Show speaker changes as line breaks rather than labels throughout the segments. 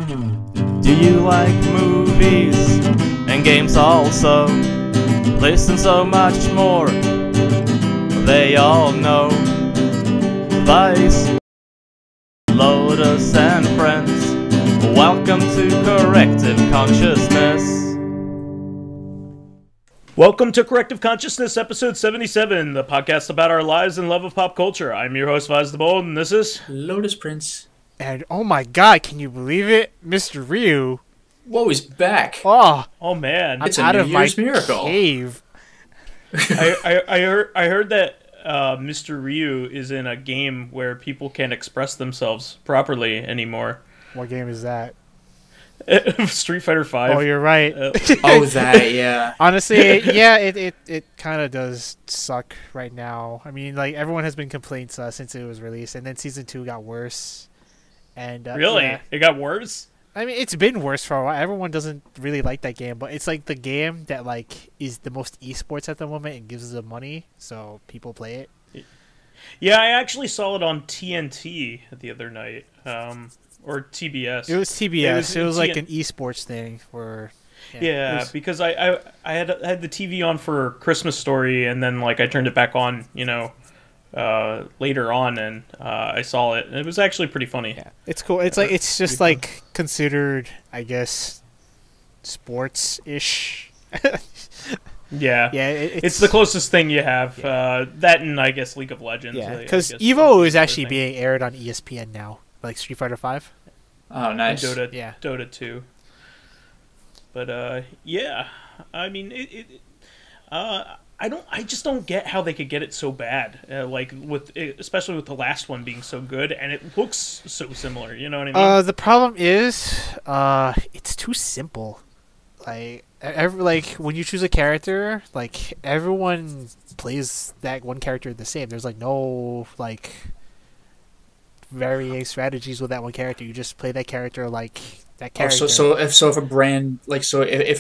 Do you like movies and games also? Listen, so much more they all know. Vice, Lotus and friends, welcome to Corrective Consciousness.
Welcome to Corrective Consciousness, episode 77, the podcast about our lives and love of pop culture. I'm your host, VyseTheBold, and this is...
Lotus Prince.
And oh my god, can you believe it? MrRyu.
Whoa, he's back.
Oh
man.
It's
I'm
a
out
New
of
Year's
my
miracle.
cave.
I heard that MrRyu is in a game where people can't express themselves properly anymore.
What game is that?
Street Fighter V.
Oh, you're right.
That, yeah.
Honestly, yeah, it kind of does suck right now. I mean, like, everyone has been complaining since it was released, and then Season 2 got worse. And
really?
Yeah.
It got worse?
I mean, it's been worse for a while. Everyone doesn't really like that game, but it's like the game that like is the most esports at the moment and gives them money, so people play it.
Yeah, I actually saw it on TNT the other night, or TBS.
It was TBS. It was like an esports thing for.
Yeah, because I had the TV on for Christmas Story, and then like I turned it back on, later on, and I saw it. It was actually pretty funny.
Yeah, it's cool. It's like it's just like considered, I guess, sports-ish.
Yeah, it's the closest thing you have.
Yeah.
That and I guess League of Legends.
Yeah, because Evo is actually being aired on ESPN now, like Street Fighter V.
Oh, nice.
And
Yeah.
Dota 2. But yeah, I mean I just don't get how they could get it so bad. Especially with the last one being so good, and it looks so similar. You know what I mean?
The problem is, it's too simple. Like when you choose a character, like everyone plays that one character the same. There's like no like varying strategies with that one character. You just play that character like that character.
If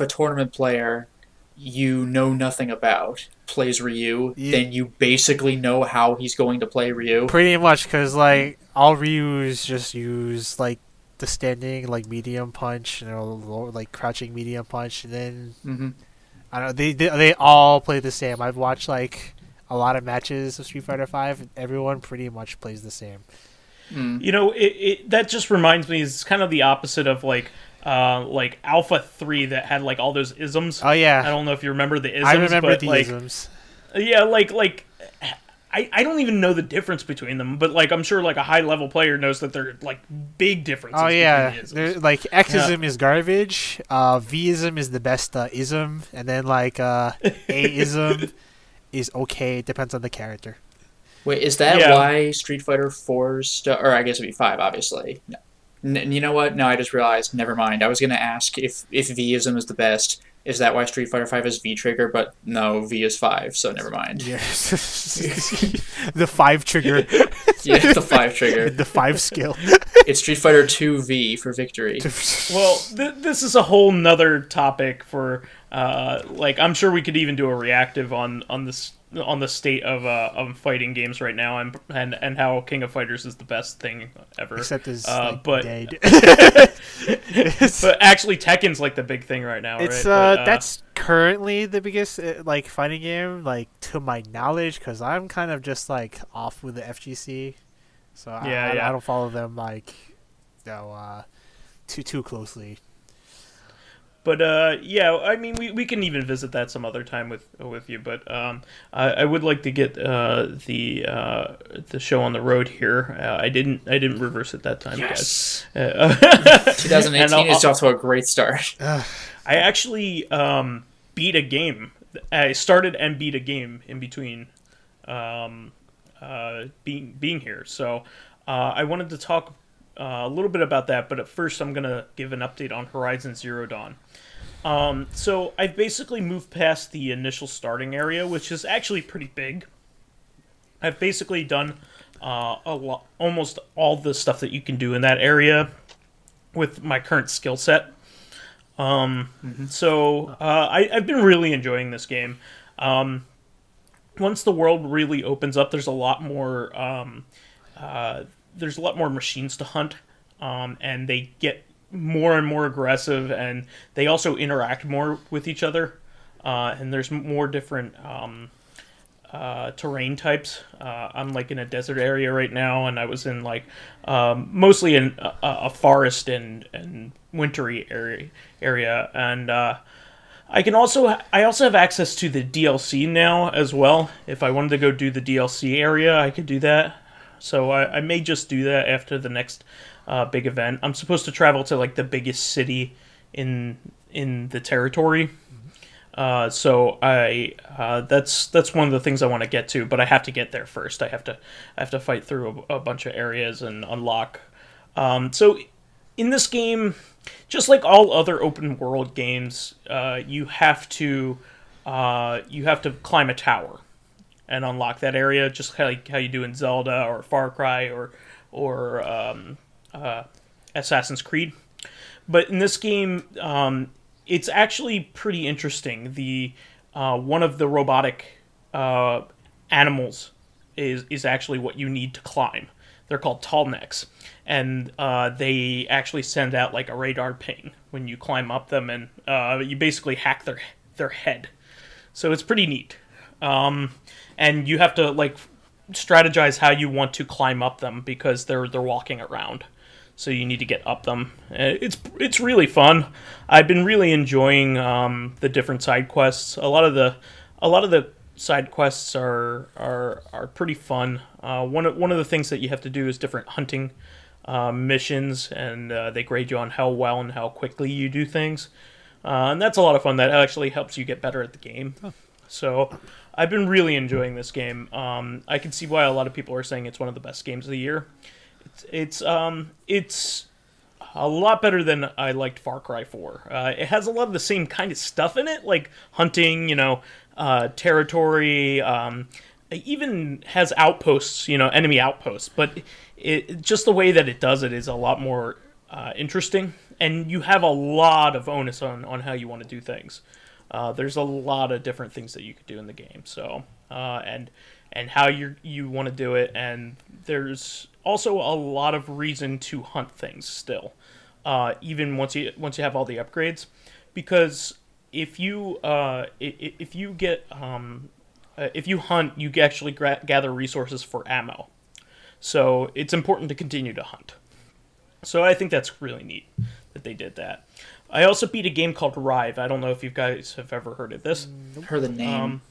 a tournament player you know nothing about plays Ryu, then you basically know how he's going to play Ryu.
Pretty much, because like all Ryus just use like the standing like medium punch, like crouching medium punch, and then I don't know, they all play the same. I've watched like a lot of matches of Street Fighter V, and everyone pretty much plays the same.
That just reminds me, it's kind of the opposite of like Alpha 3 that had like all those isms.
Oh yeah,
I don't know if you remember the isms.
I remember
but,
the
like,
isms.
Yeah, I don't even know the difference between them, but like I'm sure like a high level player knows that they're like big differences.
Oh yeah,
between the isms.
like Xism is garbage, Vism is the best ism, and then like A-ism is okay. It depends on the character.
Wait, is that why Street Fighter 4's or I guess it'd be 5, obviously. No. You know what? No, I just realized. Never mind. I was going to ask if V-ism is the best. Is that why Street Fighter 5 is V-trigger? But no, V is 5, so never mind.
Yeah. The 5 trigger.
Yeah, the 5 trigger.
The 5 skill.
It's Street Fighter 2 V for victory.
Well, this is a whole nother topic for I'm sure we could even do a reactive on the state of fighting games right now, and how King of Fighters is the best thing ever.
Except it's dead.
But actually, Tekken's like the big thing right now.
It's
right?
that's currently the biggest like fighting game, like to my knowledge, because I'm kind of just like off with the FGC, so I don't follow them like too closely.
But I mean, we can even visit that some other time with you. But I would like to get the show on the road here. I didn't reverse it that time,
yes.
guys.
2018 is off to a great start.
I actually beat a game. I started and beat a game in between being here. So I wanted to talk a little bit about that, but at first I'm going to give an update on Horizon Zero Dawn. So I've basically moved past the initial starting area, which is actually pretty big. I've basically done almost all the stuff that you can do in that area with my current skill set. So I've been really enjoying this game. Once the world really opens up, there's a lot more machines to hunt, and they get more and more aggressive, and they also interact more with each other. And there's more different terrain types. I'm like in a desert area right now, and I was in like mostly in a forest and wintry area, and I also have access to the DLC now as well. If I wanted to go do the DLC area, I could do that. So I may just do that after the next big event. I'm supposed to travel to like the biggest city in the territory. So that's one of the things I want to get to, but I have to get there first. I have to fight through a bunch of areas and unlock. So in this game, just like all other open world games, you have to climb a tower and unlock that area, just like how you do in Zelda or Far Cry or Assassin's Creed. But in this game, it's actually pretty interesting. The one of the robotic animals is actually what you need to climb. They're called tall necks, and they actually send out like a radar ping when you climb up them, and you basically hack their head. So it's pretty neat. And you have to like strategize how you want to climb up them because they're walking around. So you need to get up them. It's really fun. I've been really enjoying the different side quests. A lot of the side quests are pretty fun. One of the things that you have to do is different hunting missions, and they grade you on how well and how quickly you do things. And that's a lot of fun. That actually helps you get better at the game. So I've been really enjoying this game. I can see why a lot of people are saying it's one of the best games of the year. It's a lot better than I liked Far Cry 4. It has a lot of the same kind of stuff in it, like hunting, territory. It even has outposts, enemy outposts. But just the way that it does it is a lot more interesting, and you have a lot of onus on how you want to do things. There's a lot of different things that you could do in the game. So and how you want to do it, and there's also a lot of reason to hunt things still, even once you have all the upgrades, because if you hunt, you actually gather resources for ammo. So it's important to continue to hunt. So I think that's really neat that they did that. I also beat a game called Rive. I don't know if you guys have ever heard of this.
Heard the name.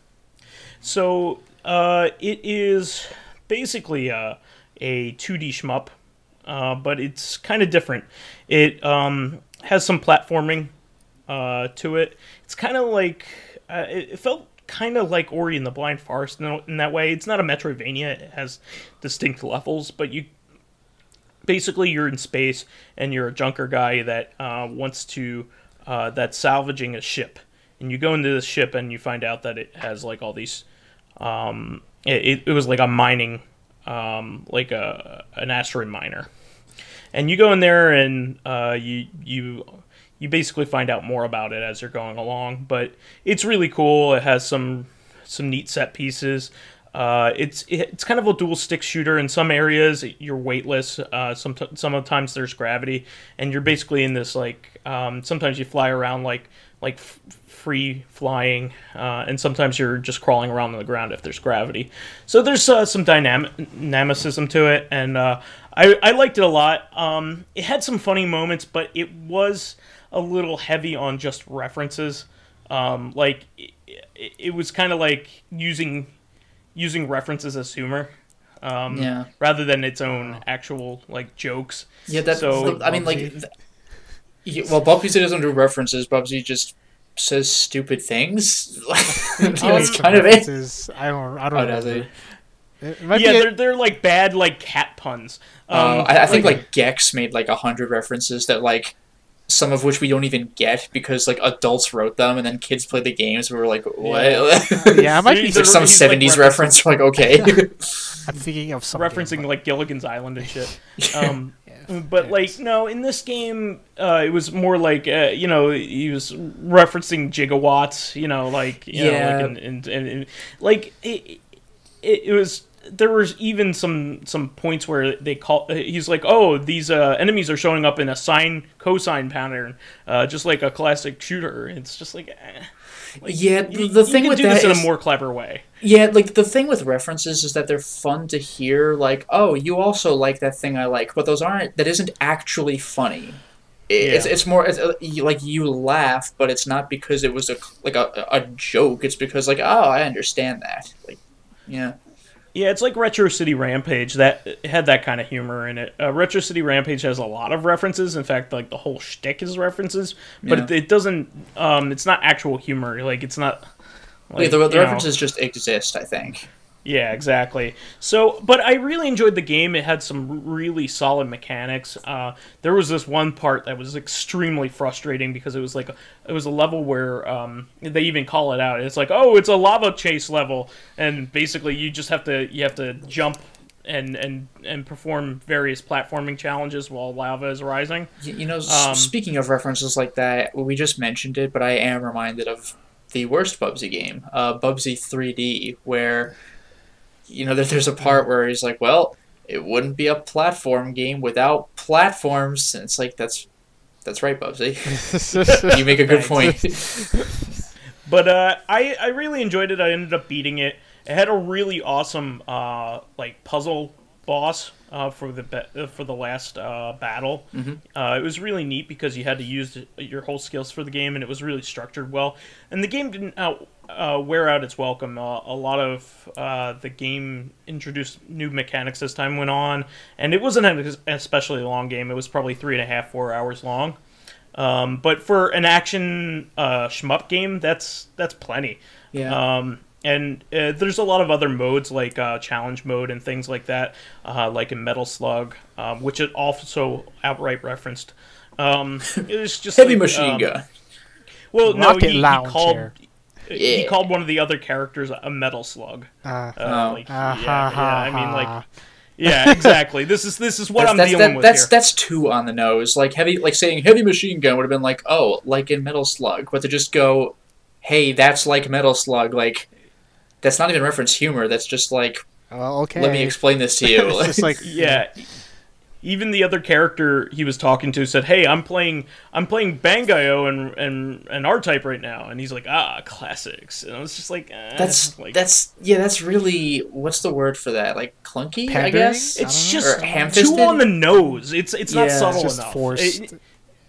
So it is basically a 2D shmup, but it's kind of different. It has some platforming to it. It's kind of like it felt kind of like Ori and the Blind Forest in that way. It's not a Metroidvania. It has distinct levels, but you're in space, and you're a junker guy that that's salvaging a ship. And you go into this ship, and you find out that it has like all these. It was like a mining, like an asteroid miner, and you go in there, and you basically find out more about it as you're going along. But it's really cool. It has some neat set pieces. It's kind of a dual stick shooter. In some areas you're weightless. Sometimes there's gravity, and you're basically in this like. Sometimes you fly around like free flying, and sometimes you're just crawling around on the ground if there's gravity. So there's some dynamicism to it, and I liked it a lot. It had some funny moments, but it was a little heavy on just references. It was kind of like using references as humor, rather than its own actual like jokes.
Yeah, that's. So, I mean, like, well, Bubsy doesn't do references. Bubsy just says stupid things. That's kind of it.
I don't know.
They're like bad like cat puns.
I think like Gex made like 100 references that like. Some of which we don't even get because like adults wrote them, and then kids played the games. And we were like, "What?"
Yeah, I might be
like some 70s reference. We're like, okay.
I'm thinking of something
referencing like Gilligan's Island and shit. But like, no, in this game, it was more like he was referencing gigawatts. Like and like it was there was even some points where he's like, oh, these enemies are showing up in a cosine pattern, just like a classic shooter. It's just like,
yeah, the thing with that is, you can do this
in a more clever way.
Yeah, like the thing with references is that they're fun to hear. Like, oh, you also like that thing I like, but that isn't actually funny. It's more like you laugh, but it's not because it was a joke. It's because like, oh, I understand that. Like, yeah.
Yeah, it's like Retro City Rampage that had that kind of humor in it. Retro City Rampage has a lot of references. In fact, like the whole shtick is references, but it doesn't. It's not actual humor. Like it's not. Like,
the references just exist, I think.
Yeah, exactly. So, but I really enjoyed the game. It had some really solid mechanics. There was this one part that was extremely frustrating because it was a level where they even call it out. It's like, oh, it's a lava chase level, and basically you have to jump and perform various platforming challenges while lava is rising.
Speaking of references like that, we just mentioned it, but I am reminded of the worst Bubsy game, Bubsy 3D, where there's a part where he's like, well, it wouldn't be a platform game without platforms, and it's like, that's right, Bubsy. You make a good point.
But I really enjoyed it. I ended up beating it. It had a really awesome puzzle boss for the last battle. It was really neat because you had to use your whole skills for the game, and it was really structured well. And the game didn't wear out its welcome. A lot of the game introduced new mechanics as time went on, and it wasn't an especially long game. It was probably 3.5, 4 hours long. But for an action shmup game, that's plenty.
Yeah.
And there's a lot of other modes like challenge mode and things like that, like in Metal Slug, which it also outright referenced. It was just
heavy machine gun.
Well,
Rocket
no,
he
he called one of the other characters a Metal Slug. Yeah, exactly. This is what I'm dealing with here.
That's too on the nose. Like saying heavy machine gun would have been like, oh, like in Metal Slug, but to just go, hey, that's like Metal Slug, like. That's not even reference humor. That's just like,
okay.
Let me explain this to you.
It's just like,
yeah. Even the other character he was talking to said, "Hey, I'm playing Bangayo and R-Type right now," and he's like, classics. And I was just like,
that's really, what's the word for that? Like clunky,
pandering?
I guess.
It's just
ham-fisted?
too on the nose. It's not subtle
just
enough.
Forced.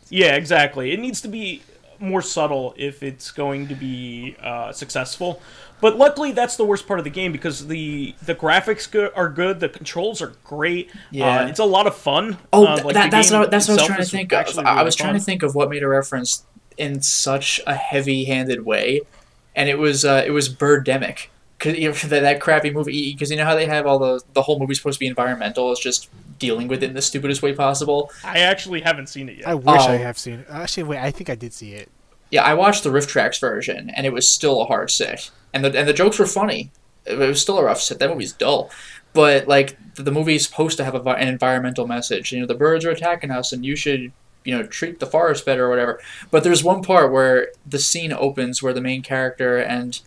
Yeah, exactly. It needs to be more subtle if it's going to be successful. But luckily, that's the worst part of the game because the graphics are good, the controls are great.
Yeah,
it's a lot of fun.
Oh, that's what I was trying to think of.
Really
I was trying
fun.
to think of what made a reference in such a heavy-handed way, and it was Birdemic. That crappy movie, because you know how they have all the whole movie's supposed to be environmental, it's just dealing with it in the stupidest way possible.
I actually haven't seen it yet.
I wish I have seen it. Actually, wait, I think I did see it.
Yeah, I watched the Rift Tracks version, and it was still a hard sit. And the jokes were funny. It was still a rough sit. That movie's dull. But, like, the movie's supposed to have an environmental message. The birds are attacking us, and you should, treat the forest better or whatever. But there's one part where the scene opens where the main character and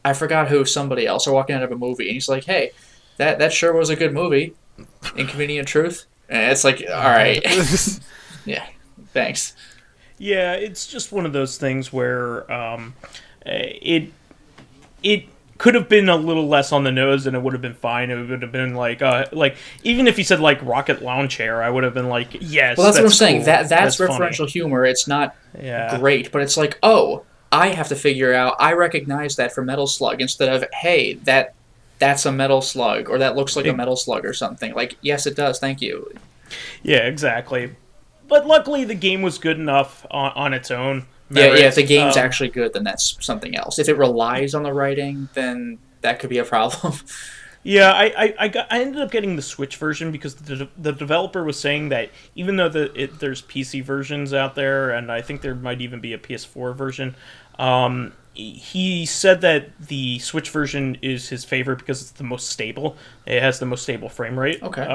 I forgot who, somebody else, are walking out of a movie, and he's like, hey, that sure was a good movie. Inconvenient Truth. And it's like, all right. Yeah, thanks.
Yeah, it's just one of those things where it could have been a little less on the nose and it would have been fine. It would have been like even if he said like rocket launch chair, I would have been like, yes.
Well, that's what I'm saying.
Cool.
That's referential
funny.
Humor. It's not great, but it's like, oh, I have to figure out. I recognize that from Metal Slug instead of, hey, that's a Metal Slug or that looks like a Metal Slug or something. Like, yes, it does. Thank you.
Yeah, exactly. But luckily, the game was good enough on its own.
Yeah, if the game's actually good, then that's something else. If it relies on the writing, then that could be a problem.
Yeah, I ended up getting the Switch version because the developer was saying that even though there's PC versions out there, and I think there might even be a PS4 version, he said that the Switch version is his favorite because it's the most stable. It has the most stable frame rate.
Okay.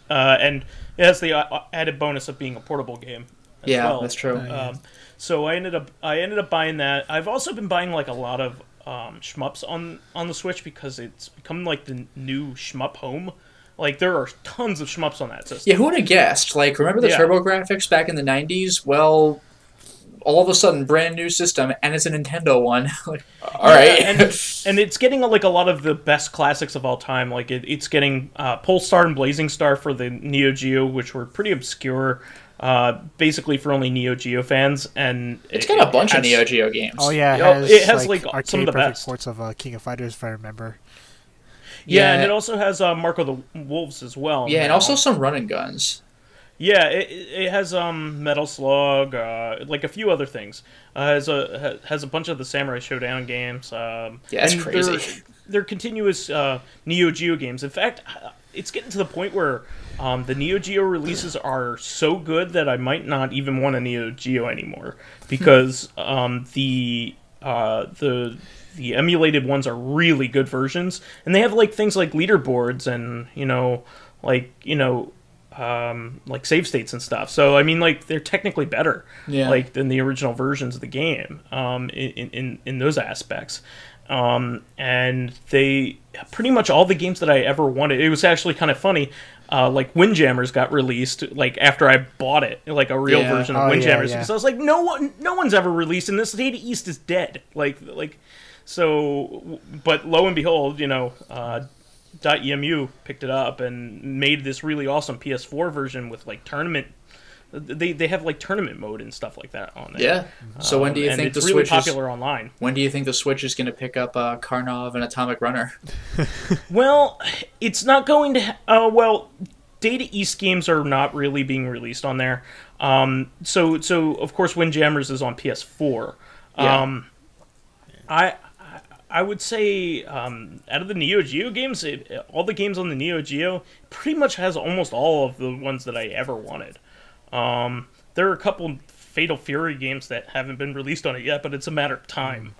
And it has the added bonus of being a portable game.
Yeah,
well.
that's true.
So I ended up buying that. I've also been buying like a lot of shmups on the Switch because it's become like the new shmup home. Like, there are tons of shmups on that system.
Yeah, who would have guessed? Like, remember the TurboGrafx back in the 90s? Well, all of a sudden, brand new system, and it's a Nintendo one. Like, all right.
And it's getting, like, a lot of the best classics of all time. Like, it's getting Polestar and Blazing Star for the Neo Geo, which were pretty obscure, basically for only Neo Geo fans. And
it's got a bunch of Neo Geo games.
Oh, yeah.
It has like some of the best
ports of King of Fighters, if I remember.
Yeah, and it also has Mark of the Wolves as well.
Yeah, and also some run and guns.
Yeah, it has Metal Slug, like a few other things. Has a bunch of the Samurai Shodown games.
Yeah, that's crazy.
They're continuous Neo Geo games. In fact, it's getting to the point where the Neo Geo releases are so good that I might not even want a Neo Geo anymore because the emulated ones are really good versions, and they have like things like leaderboards and like save states and stuff. So I mean, like, they're technically better, like, than the original versions of the game in those aspects. And they pretty much all the games that I ever wanted. It was actually kind of funny. Like, Windjammers got released like after I bought it, like a real version of Windjammers, because I was like, no one's ever releasing this. Data East is dead. Like. So, but lo and behold, .emu picked it up and made this really awesome PS4 version with like tournament. They have like tournament mode and stuff like that on there.
Yeah. So when do you think the
really
Switch
popular online?
When do you think the Switch is going to pick up Karnov and Atomic Runner?
Well, it's not going to. Data East games are not really being released on there. So of course Windjammers is on PS4.
Yeah.
I would say out of the Neo Geo games, all the games on the Neo Geo pretty much has almost all of the ones that I ever wanted. There are a couple Fatal Fury games that haven't been released on it yet, but it's a matter of time.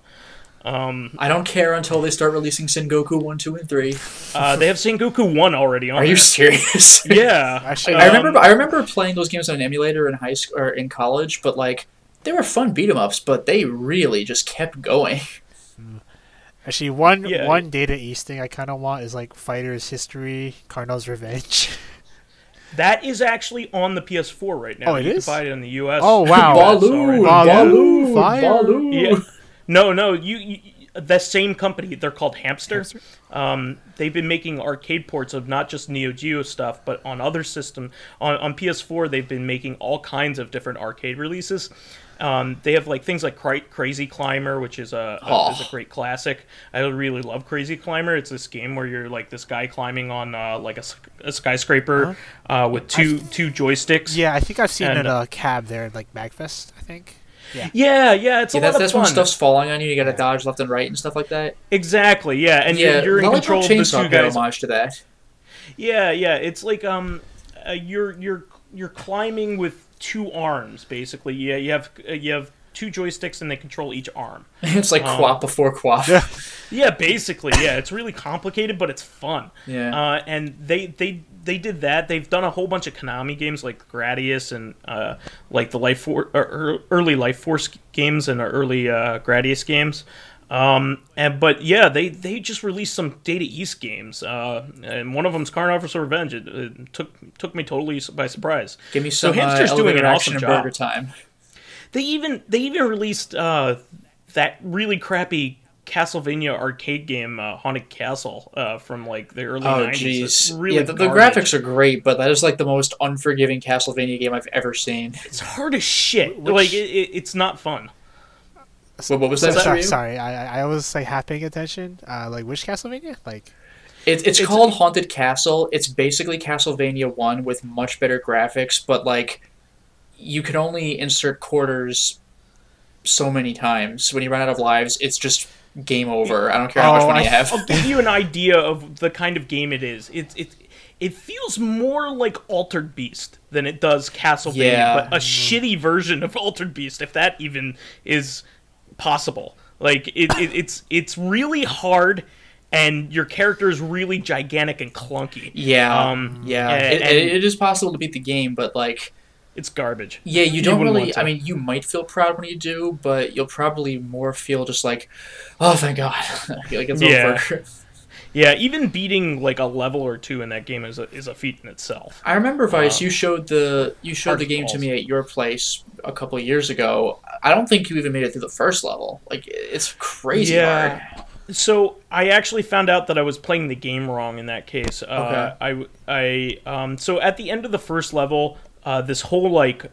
I don't care until they start releasing Sengoku 1, 2, and 3.
They have Sengoku 1 already on.
Are you serious?
Yeah.
Actually,
I remember playing those games on an emulator in high school or in college, but like they were fun beat 'em ups, but they really just kept going.
Actually, one Data East thing I kind of want is like Fighter's History, Karnov's Revenge.
That is actually on the PS4 right now.
Oh, it is?
You can buy it in the US.
Oh, wow.
Baloo.
Yeah. No, you the same company. They're called Hamster. They've been making arcade ports of not just Neo Geo stuff, but on other systems. On PS4, they've been making all kinds of different arcade releases. They have like things like Crazy Climber, which is a great classic. I really love Crazy Climber. It's this game where you're like this guy climbing on like a skyscraper with two joysticks.
Yeah, I think I've seen it in a cab there, like MagFest, I think.
Yeah, it's a lot of fun.
That's when stuff's falling on you. You got to dodge left and right and stuff like that.
Exactly. Yeah, and you're in control of the two guys.
Homage to that.
Yeah. It's like you're climbing with two arms basically. Yeah, you have two joysticks and they control each arm.
It's like quap before quap.
Yeah, basically. Yeah, it's really complicated, but it's fun.
Yeah.
And they did that. They've done a whole bunch of Konami games like Gradius and like the early Life Force games and early Gradius games. But yeah, they just released some Data East games, and one of them's Karnov's Revenge. It took me totally by surprise.
Give me some
Hamster's doing an awesome job.
Burger Time.
They even released that really crappy Castlevania arcade game, Haunted Castle, from like the early 90s.
Jeez.
Really
the graphics are great, but that is like the most unforgiving Castlevania game I've ever seen.
It's hard as shit. Like it's not fun.
What was that?
Sorry, I was like half paying attention. Like which Castlevania? Like
it's called Haunted Castle. It's basically Castlevania 1 with much better graphics, but like you can only insert quarters so many times. When you run out of lives, it's just game over. I don't care how much money you have.
I'll give you an idea of the kind of game it is. It feels more like Altered Beast than it does Castlevania, but a shitty version of Altered Beast, if that even is possible. Like it's really hard, and your character is really gigantic and clunky.
Yeah, it is possible to beat the game, but like
It's garbage.
Yeah, you don't
wouldn't
really.
want to.
I mean, you might feel proud when you do, but you'll probably more feel just like, oh, thank God, like it's over.
Yeah, even beating like a level or two in that game is a feat in itself.
I remember Vice. You showed the game
balls.
to me at your place a couple of years ago. I don't think you even made it through the first level. Like it's crazy hard.
So I actually found out that I was playing the game wrong in that case.
Okay.
So at the end of the first level, this whole like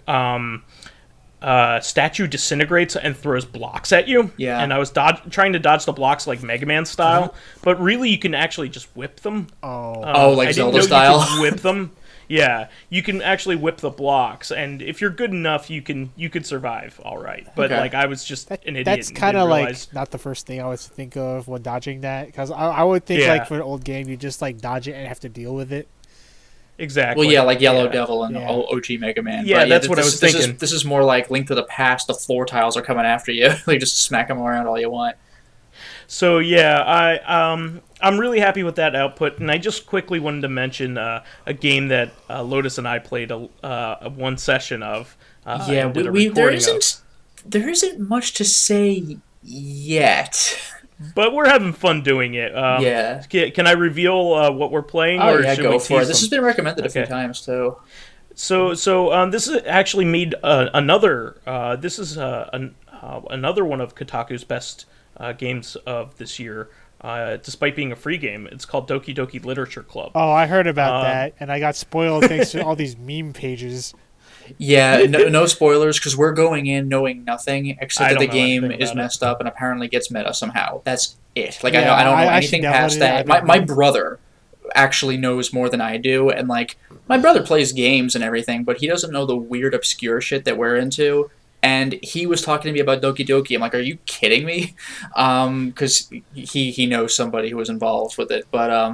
statue disintegrates and throws blocks at you.
Yeah.
And I was trying to dodge the blocks like Mega Man style, but really you can actually just whip them.
Like Zelda style.
You could whip them. Yeah, you can actually whip the blocks, and if you're good enough, you could survive all right. But like I was just an idiot.
That's kind of like not the first thing I would think of when dodging that, because I would think like for an old game you just like dodge it and have to deal with it.
Exactly.
Well, yeah, like Yellow Devil and OG Mega Man.
Yeah, that's what I was thinking.
This is more like Link to the Past. The floor tiles are coming after you. You just smack them around all you want.
So yeah, I'm really happy with that output, and I just quickly wanted to mention a game that Lotus and I played one session of.
There isn't much to say yet.
But we're having fun doing it. Can I reveal what we're playing?
Oh,
or
yeah,
should
go
we
for it.
tease
This has been recommended a few times, too.
So this is actually made another... this is another one of Kotaku's best games of this year, despite being a free game. It's called Doki Doki Literature Club.
Oh, I heard about that, and I got spoiled thanks to all these meme pages.
Yeah, no spoilers, because we're going in knowing nothing, except that the game is messed up and apparently gets meta somehow. That's it. Like, I don't know anything past that. My brother actually knows more than I do, and, like, my brother plays games and everything, but he doesn't know the weird, obscure shit that we're into. And he was talking to me about Doki Doki. I'm like, are you kidding me? Because he knows somebody who was involved with it. But,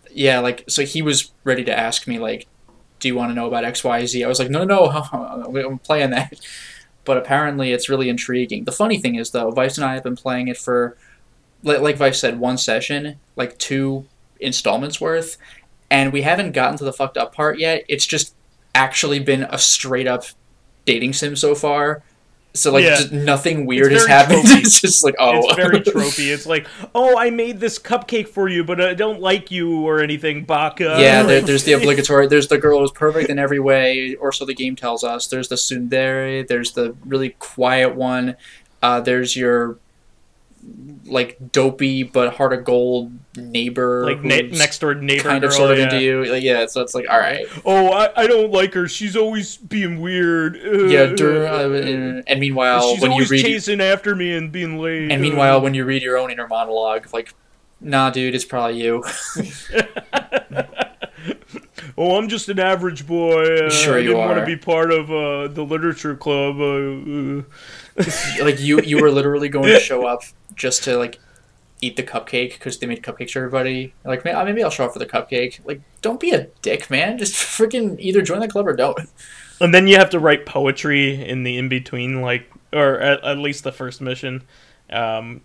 yeah, like, so he was ready to ask me, like, do you want to know about XYZ? I was like, no, I'm playing that. But apparently it's really intriguing. The funny thing is, though, Vice and I have been playing it for, like Vice said, one session, like 2 installments worth, and we haven't gotten to the fucked up part yet. It's just actually been a straight-up dating sim so far. So, like, just nothing weird has happened. It's just like,
It's very tropey. It's like, oh, I made this cupcake for you, but I don't like you or anything, Baka.
Yeah, there's the obligatory, there's the girl who's perfect in every way, or so the game tells us. There's the tsundere, there's the really quiet one, there's your, like, dopey but heart of gold neighbor,
like next door neighbor,
kind of
girl,
sort of into you. Like, yeah, so it's like, all right.
Oh, I don't like her. She's always being weird.
And meanwhile,
she's always chasing after me and being late.
And meanwhile, when you read your own inner monologue, like, nah, dude, it's probably you.
Oh, I'm just an average boy.
Sure,
I didn't want to be part of the literature club.
Like, you were literally going to show up just to, like, eat the cupcake because they made cupcakes for everybody. Like, maybe I'll show up for the cupcake. Like, don't be a dick, man. Just freaking either join the club or don't.
And then you have to write poetry in the in-between, like, or at least the first mission. And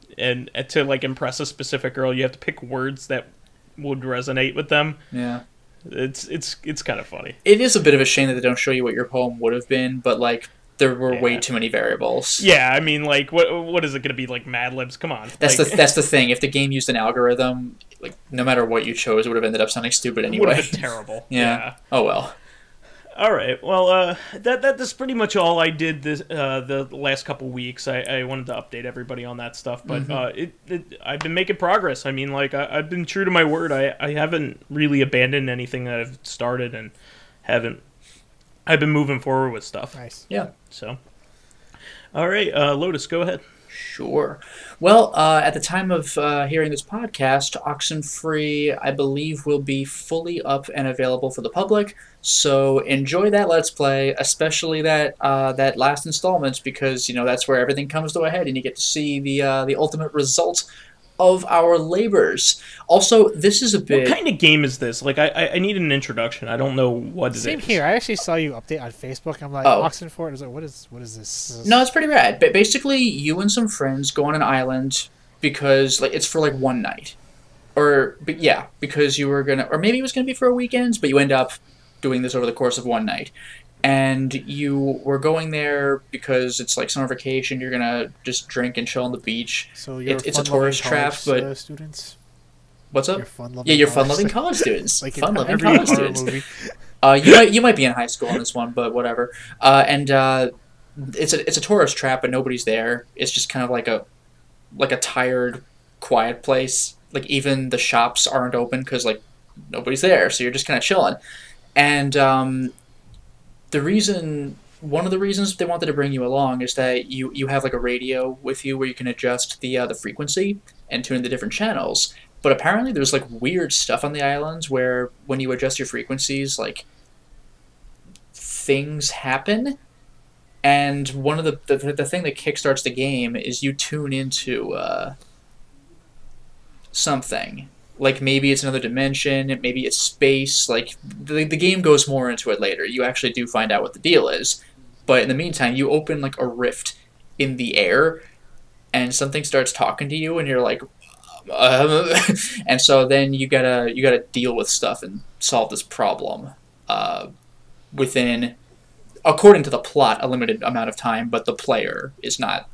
to, like, impress a specific girl, you have to pick words that would resonate with them.
Yeah.
It's kind of funny.
It is a bit of a shame that they don't show you what your poem would have been, but, like, there were way too many variables.
Yeah, I mean, like, what is it going to be, like, Mad Libs? Come on.
That's the thing. If the game used an algorithm, like, no matter what you chose, it would have ended up sounding stupid anyway.
It would have been terrible.
Yeah. Oh, well.
All right. Well, that's pretty much all I did the last couple weeks. I wanted to update everybody on that stuff, but I've been making progress. I mean, like, I've been true to my word. I haven't really abandoned anything that I've started, and I've been moving forward with stuff.
Nice.
Yeah.
So, all right, Lotus, go ahead.
Sure. Well, at the time of hearing this podcast, Oxenfree, I believe, will be fully up and available for the public. So enjoy that Let's Play, especially that last installment, because that's where everything comes to a head, and you get to see the ultimate result of our labors. Also, this is a bit...
What kind of game is this? Like, I need an introduction. I don't know what it is.
Same here. I actually saw you update on Facebook. I'm like, Oxenfree. I was like, what is this?
No, it's pretty rad. But basically, you and some friends go on an island because, like, it's for, like, one night. Because you were gonna... Or maybe it was gonna be for a weekend, but you end up doing this over the course of one night. and you were going there because it's like summer vacation. You're gonna just drink and chill on the beach.
So you're
it's a tourist trap, but
students.
What's up?
You're fun-loving
you're fun-loving college students.
Like
fun-loving
every
college
horror
students.
movie.
You might be in high school on this one, but whatever. It's a tourist trap, but nobody's there. It's just kind of like a tired, quiet place. Like even the shops aren't open because like nobody's there, so you're just kind of chilling. And one of the reasons they wanted to bring you along is that you have like a radio with you where you can adjust the frequency and tune the different channels. But apparently there's like weird stuff on the islands where when you adjust your frequencies, like things happen. And one of the thing that kickstarts the game is you tune into something. Like maybe it's another dimension, maybe it's space. Like the game goes more into it later. You actually do find out what the deal is. But in the meantime, you open like a rift in the air, and something starts talking to you, and you're like, and so then you gotta deal with stuff and solve this problem within, according to the plot, a limited amount of time, but the player is not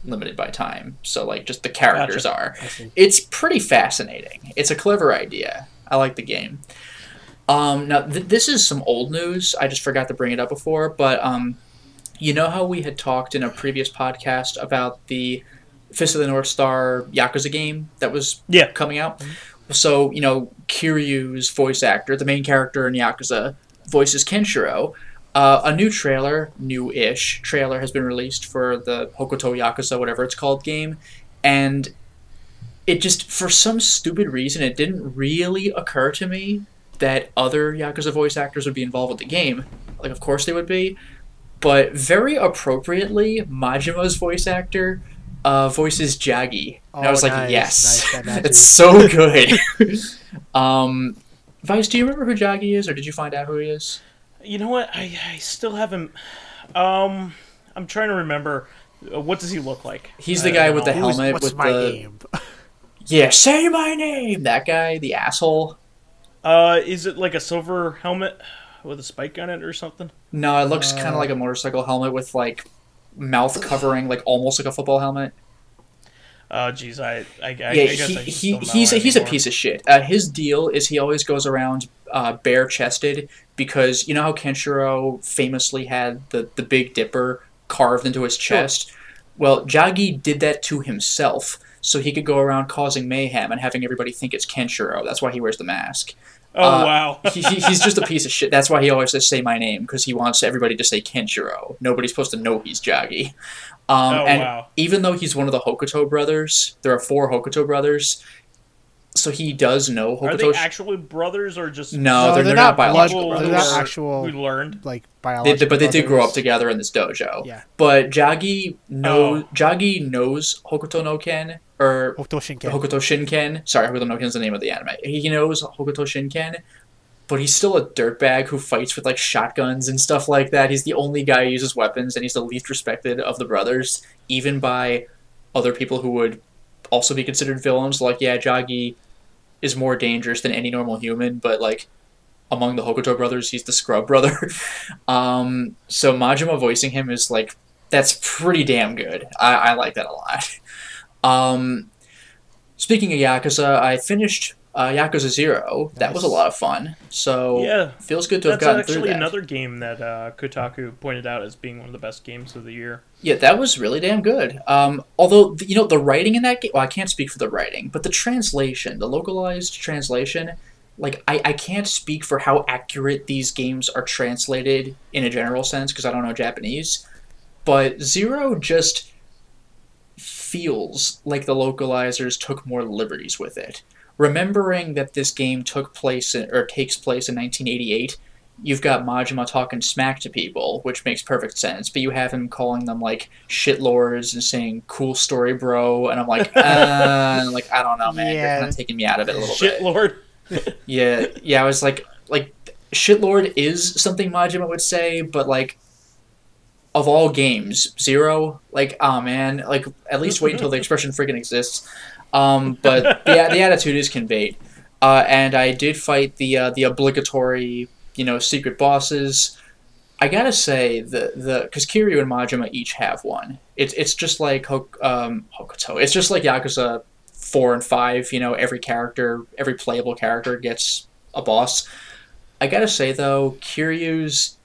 limited by time. So like just the characters are. It's pretty fascinating. It's a clever idea. I like the game. Now this is some old news. I just forgot to bring it up before, but you know how we had talked in a previous podcast about the Fist of the North Star Yakuza game that was coming out? Mm-hmm. So, you know, Kiryu's voice actor, the main character in Yakuza, voices Kenshiro. A new trailer, new-ish trailer, has been released for the Hokuto Yakuza, whatever it's called, game. And it just, for some stupid reason, it didn't really occur to me that other Yakuza voice actors would be involved with the game. Like, of course they would be. But very appropriately, Majima's voice actor voices Jagi. And I was like, yes, it's so good. Vice, do you remember who Jagi is, or did you find out who he is?
You know what? I still haven't. I'm trying to remember. What does he look like?
He's the guy with the helmet.
What's my name?
Yeah, say my name. That guy, the asshole.
Is it like a silver helmet with a spike on it or something?
No, it looks kind of like a motorcycle helmet with like mouth covering, like almost like a football helmet.
Oh, geez, I guess
he's a piece of shit. His deal is he always goes around bare-chested because you know how Kenshiro famously had the Big Dipper carved into his chest? Sure. Well, Jagi did that to himself so he could go around causing mayhem and having everybody think it's Kenshiro. That's why he wears the mask.
Oh, wow.
He's just a piece of shit. That's why he always says, say my name, because he wants everybody to say Kenshiro. Nobody's supposed to know he's Jagi. Wow. Even though he's one of the Hokuto brothers, there are 4 Hokuto brothers, so he does know Hokuto.
Are they actually brothers or just...
No, they're not biological brothers.
They're not actual...
We learned.
Like, biological
But they did grow up together in this dojo.
Yeah.
But Jagi knows Hokuto no Ken, or Hokuto Shinken. Sorry, Hokuto no Ken is the name of the anime. He knows Hokuto Shinken, but he's still a dirtbag who fights with like shotguns and stuff like that. He's the only guy who uses weapons, and he's the least respected of the brothers, even by other people who would also be considered villains. Like, yeah, Jagi is more dangerous than any normal human, but like among the Hokuto brothers, he's the scrub brother. So Majima voicing him is like, that's pretty damn good. I like that a lot. Speaking of Yakuza, I finished Yakuza Zero. Nice. That was a lot of fun. So
yeah,
feels good to have gotten through that.
That's actually another game that Kotaku pointed out as being one of the best games of the year.
Yeah, that was really damn good. Although, you know, the writing in that game... Well, I can't speak for the writing, but the translation, the localized translation... Like, I can't speak for how accurate these games are translated in a general sense, because I don't know Japanese. But Zero just feels like the localizers took more liberties with it. Remembering that this game takes place in 1988, you've got Majima talking smack to people, which makes perfect sense, but you have him calling them, like, shitlords and saying, cool story, bro, and I'm like, I don't know, man, you're kind of taking me out of it a little bit.
Shitlord?
Yeah, I was like, shitlord is something Majima would say, but, like, of all games, Zero, like, oh man, like, at least wait until the expression freaking exists. But the attitude is conveyed. And I did fight the obligatory, you know, secret bosses. I gotta say because Kiryu and Majima each have one. It's just like Hokuto. It's just like Yakuza 4 and 5. You know, every playable character gets a boss. I gotta say though, Kiryu's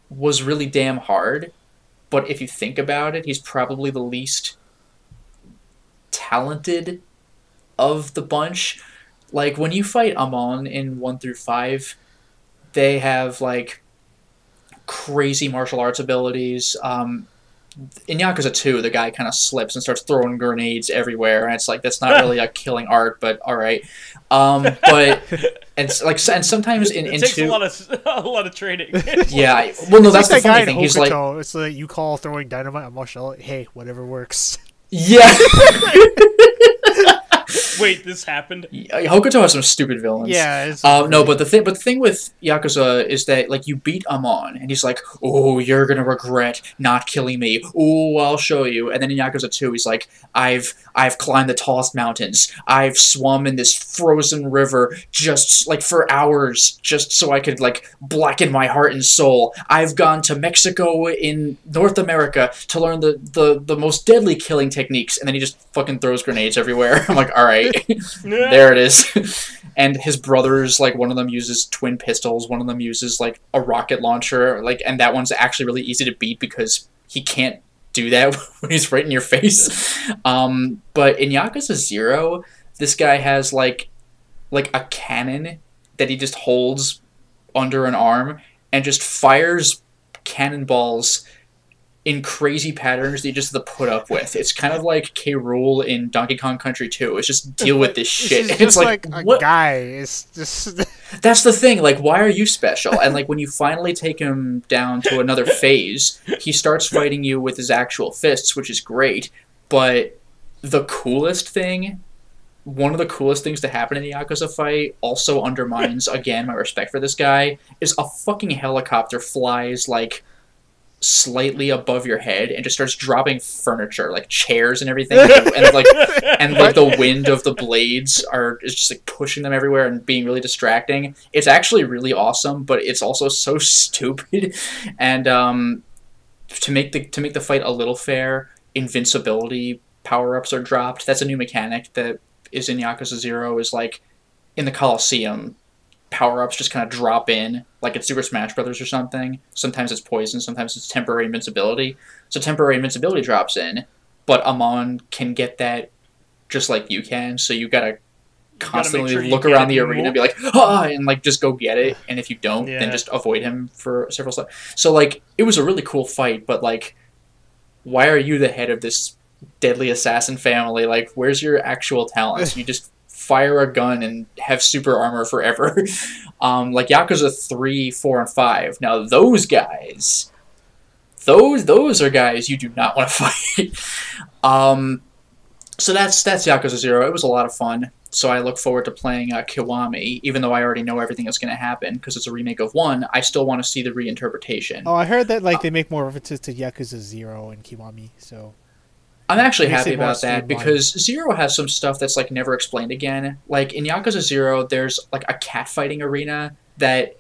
was really damn hard, but if you think about it, he's probably the least talented of the bunch. Like, when you fight Amon in 1 through 5, they have, like, crazy martial arts abilities. In Yakuza 2, the guy kind of slips and starts throwing grenades everywhere, and it's like, that's not really a killing art, but alright. But... And sometimes in
it takes
2,
a lot of training.
Yeah, well, no, that's the
like
funny thing. He's like,
it's like you call throwing dynamite on martial art. Hey, whatever works.
Yeah.
Wait, this happened?
Hokuto has some stupid villains.
Yeah.
No, but the thing with Yakuza is that, like, you beat Amon, and he's like, "Oh, you're gonna regret not killing me. Oh, I'll show you." And then in Yakuza 2, he's like, "I've climbed the tallest mountains. I've swum in this frozen river just like for hours, just so I could like blacken my heart and soul. I've gone to Mexico in North America to learn the most deadly killing techniques." And then he just fucking throws grenades everywhere. I'm like, all right. There it is. And his brothers, like, one of them uses twin pistols, one of them uses like a rocket launcher, like, and that one's actually really easy to beat because he can't do that when he's right in your face. But in Yakuza 0, this guy has like a cannon that he just holds under an arm and just fires cannonballs in crazy patterns that you just have to put up with. It's kind of like K. Rool in Donkey Kong Country 2. It's just deal with this shit.
It's
just like
a
what?
Guy. It's just
That's the thing. Like, why are you special? And like when you finally take him down to another phase, he starts fighting you with his actual fists, which is great. But the coolest thing, one of the coolest things to happen in a Yakuza fight, also undermines again my respect for this guy, is a fucking helicopter flies like slightly above your head and just starts dropping furniture, like chairs and everything, and the wind of the blades is just like pushing them everywhere and being really distracting. It's actually really awesome, but it's also so stupid. And to make the fight a little fair, invincibility power-ups are dropped. That's a new mechanic that is in Yakuza 0, is like in the Coliseum, power-ups just kind of drop in, like it's Super Smash Brothers or something. Sometimes it's poison, sometimes it's temporary invincibility. So temporary invincibility drops in, but Amon can get that just like you can, so you gotta constantly look around the arena and be like, ah, and like just go get it, and if you don't, then just avoid him for several steps. So like, it was a really cool fight, but like, why are you the head of this deadly assassin family? Like, where's your actual talents? You just fire a gun and have super armor forever. Like Yakuza 3, 4, and 5. Now those guys, those are guys you do not want to fight. So that's Yakuza 0. It was a lot of fun. So I look forward to playing Kiwami, even though I already know everything that's going to happen because it's a remake of 1. I still want to see the reinterpretation.
Oh, I heard that like they make more references to Yakuza 0 and Kiwami, so
I'm actually happy about that because 0 has some stuff that's like never explained again. Like in Yakuza 0, there's like a catfighting arena that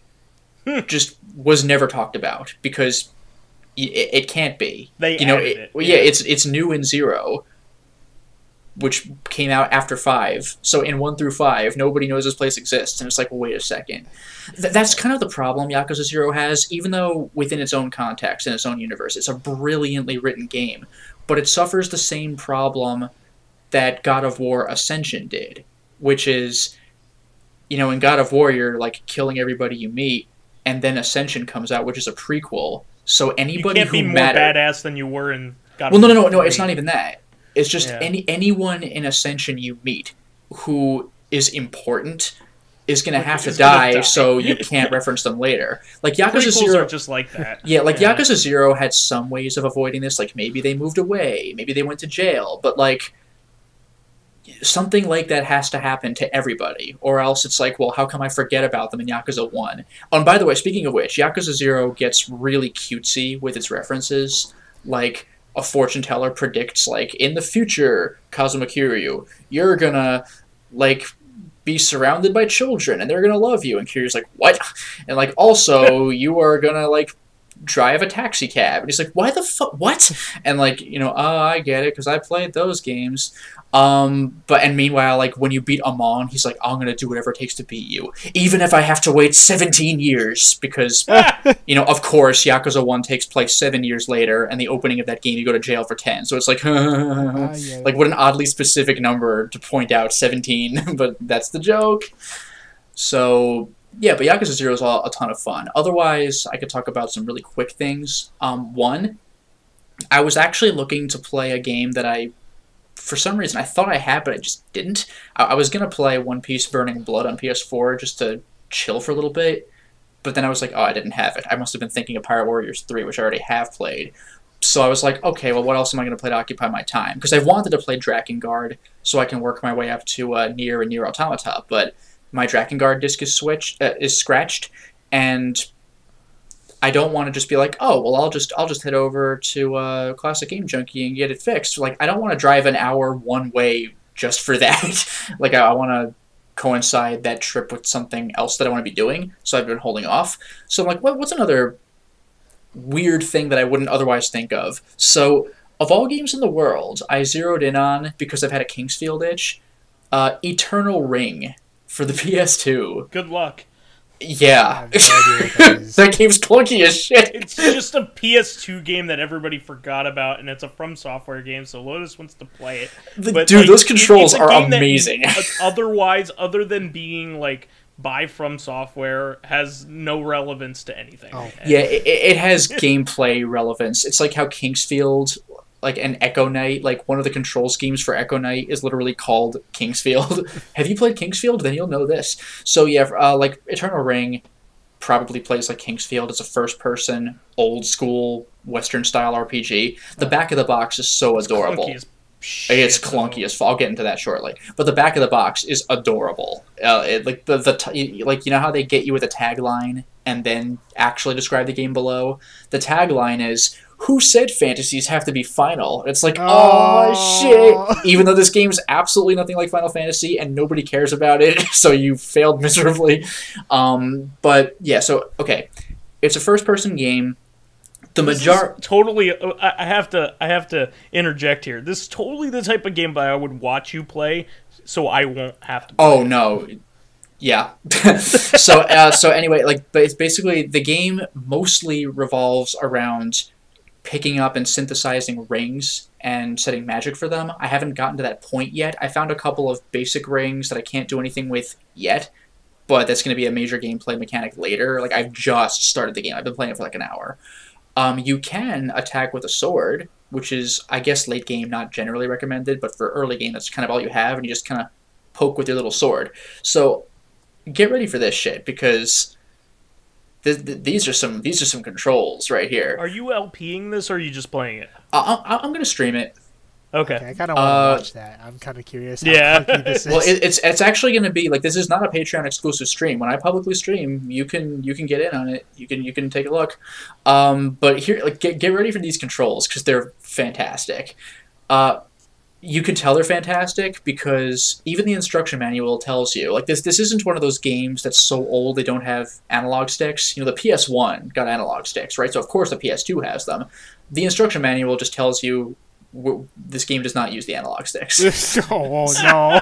just was never talked about because it can't be.
They added it.
Yeah, it's new in 0, which came out after 5. So in 1 through 5, nobody knows this place exists, and it's like, well, wait a second. That's kind of the problem Yakuza 0 has, even though within its own context and its own universe, it's a brilliantly written game. But it suffers the same problem that God of War Ascension did, which is, you know, in God of War, you're like killing everybody you meet, and then Ascension comes out, which is a prequel. So anybody who
you can't be more badass than you were in God of
War.
Well,
no, it's not even that. It's just anyone in Ascension you meet who is important is going to have to die, so you can't reference them later. Like Yakuza 0
are just like that.
Yeah, like Yakuza 0 had some ways of avoiding this, like maybe they moved away, maybe they went to jail, but like something like that has to happen to everybody, or else it's like, well, how come I forget about them in Yakuza 1? Oh, and by the way, speaking of which, Yakuza 0 gets really cutesy with its references, like a fortune teller predicts, like, in the future, Kazuma Kiryu, you're gonna, like, be surrounded by children, and they're gonna love you. And Kiryu's like, what? And, like, also, you are gonna, like, drive a taxi cab. And he's like, why the fuck, what? And like, oh, I get it, because I played those games. And meanwhile, like, when you beat Amon, he's like, I'm gonna do whatever it takes to beat you, even if I have to wait 17 years, because, of course, Yakuza 1 takes place 7 years later, and the opening of that game, you go to jail for 10, so it's like, like, what an oddly specific number to point out, 17, but that's the joke. So, yeah, but Yakuza Zero is a ton of fun. Otherwise, I could talk about some really quick things. One, I was actually looking to play a game that for some reason, I thought I had, but I just didn't. I was going to play One Piece Burning Blood on PS4 just to chill for a little bit, but then I was like, oh, I didn't have it. I must have been thinking of Pirate Warriors 3, which I already have played. So I was like, okay, well, what else am I going to play to occupy my time? Because I wanted to play Drakengard so I can work my way up to Nier and Nier Automata, but my Drakengard disc is scratched, and I don't want to just be like, oh, well, I'll just head over to Classic Game Junkie and get it fixed. Like, I don't want to drive an hour one way just for that. Like, I want to coincide that trip with something else that I want to be doing, so I've been holding off. So I'm like, what's another weird thing that I wouldn't otherwise think of? So, of all games in the world, I zeroed in on, because I've had a Kingsfield itch, Eternal Ring for the PS2.
Good luck.
Yeah. That game's clunky as shit.
It's just a PS2 game that everybody forgot about, and it's a From Software game, so Lotus wants to play it. But,
dude, those controls are amazing.
Otherwise, other than being, like, by From Software, has no relevance to anything.
Oh. Yeah, it has gameplay relevance. It's like how Kingsfield, like, an Echo Knight, like, one of the control schemes for Echo Knight is literally called Kingsfield. Have you played Kingsfield? Then you'll know this. So, yeah, like, Eternal Ring probably plays like Kingsfield. It's a first-person, old-school, Western-style RPG. The back of the box is so adorable. It's clunky as fuck. I'll get into that shortly. But the back of the box is adorable. Like, like, you know how they get you with a tagline and then actually describe the game below? The tagline is, who said fantasies have to be final? It's like, oh shit! Even though this game's absolutely nothing like Final Fantasy and nobody cares about it, so you failed miserably. But yeah, so okay, it's a first-person game.
Totally. I have to interject here. This is totally the type of game that I would watch you play, so I won't have to play.
Oh no. Yeah. So anyway, like, but it's basically, the game mostly revolves around picking up and synthesizing rings and setting magic for them. I haven't gotten to that point yet. I found a couple of basic rings that I can't do anything with yet, but that's going to be a major gameplay mechanic later. Like, I've just started the game. I've been playing it for like an hour. You can attack with a sword, which is, I guess, late game, not generally recommended, but for early game, that's kind of all you have, and you just kind of poke with your little sword. So get ready for this shit, because these are some controls right here.
Are you LPing this, or are you just playing it?
I'm gonna stream it.
Okay.
I kind of want to watch that. I'm kind of curious how clunky this is.
Well, it's actually going to be, like, this is not a Patreon exclusive stream. When I publicly stream, you can get in on it. You can take a look. But here, like, get ready for these controls, because they're fantastic. You can tell they're fantastic because even the instruction manual tells you, like, this isn't one of those games that's so old they don't have analog sticks. The PS1 got analog sticks, right? So of course the PS2 has them. The instruction manual just tells you this game does not use the analog sticks.
Oh no!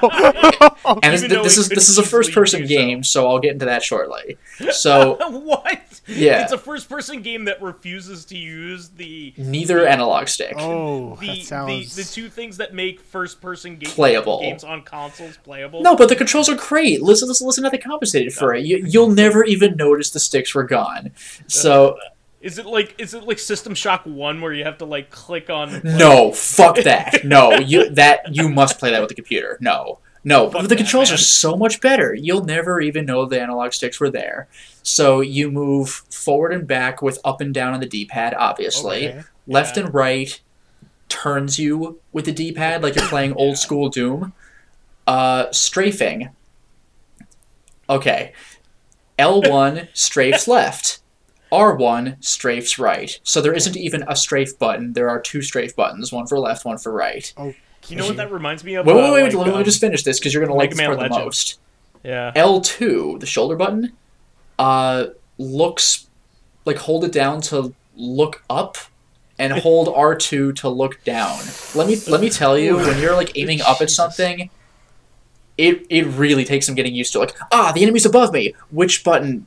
And this is a first-person game, so I'll get into that shortly. So
what?
Yeah,
it's a first-person game that refuses to use
neither analog stick.
Oh, that sounds...
the two things that make first-person
playable
games on consoles playable.
No, but the controls are great. Listen how they compensated for it. You'll never even notice the sticks were gone. So.
Is it like System Shock 1 where you have to, like, click on... Like...
No, fuck that. No, you must play that with the computer. No. But the controls are so much better. You'll never even know the analog sticks were there. So you move forward and back with up and down on the D-pad, obviously. Okay. Left and right turns you with the D-pad like you're playing old school Doom. Strafing. Okay. L1 strafes left. R1 strafes right. So there isn't even a strafe button. There are two strafe buttons, one for left, one for right.
Oh, you know what that reminds me of?
Wait, let me just finish this, because you're going to like this part the most.
Yeah.
L2, the shoulder button, looks like, hold it down to look up and hold R2 to look down. Let me tell you, when you're like aiming up at something, it really takes some getting used to. Like, the enemy's above me. Which button?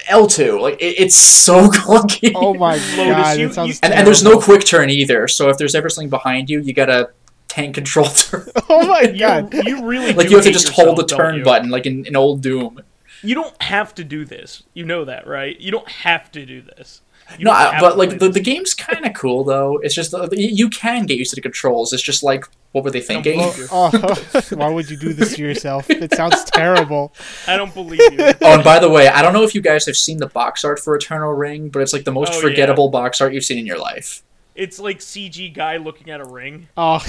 L2. Like, it's so clunky.
Oh my god, it sounds
and there's no quick turn either, so if there's ever something behind you, you gotta tank control turn.
Oh my god.
You really
like,
do
you have to
hate
just
yourself,
hold the
don't
turn
you?
button, like in old Doom.
You don't have to do this. You know that, right? You don't have to do this. You
No,
don't have
but
to
like
play
the game's kind of cool though. It's just you can get used to the controls. It's just like, what were they thinking?
Why would you do this to yourself? It sounds terrible.
I don't believe you.
Oh, and by the way, I don't know if you guys have seen the box art for Eternal Ring, but it's like the most forgettable box art you've seen in your life.
It's like CG guy looking at a ring.
Oh,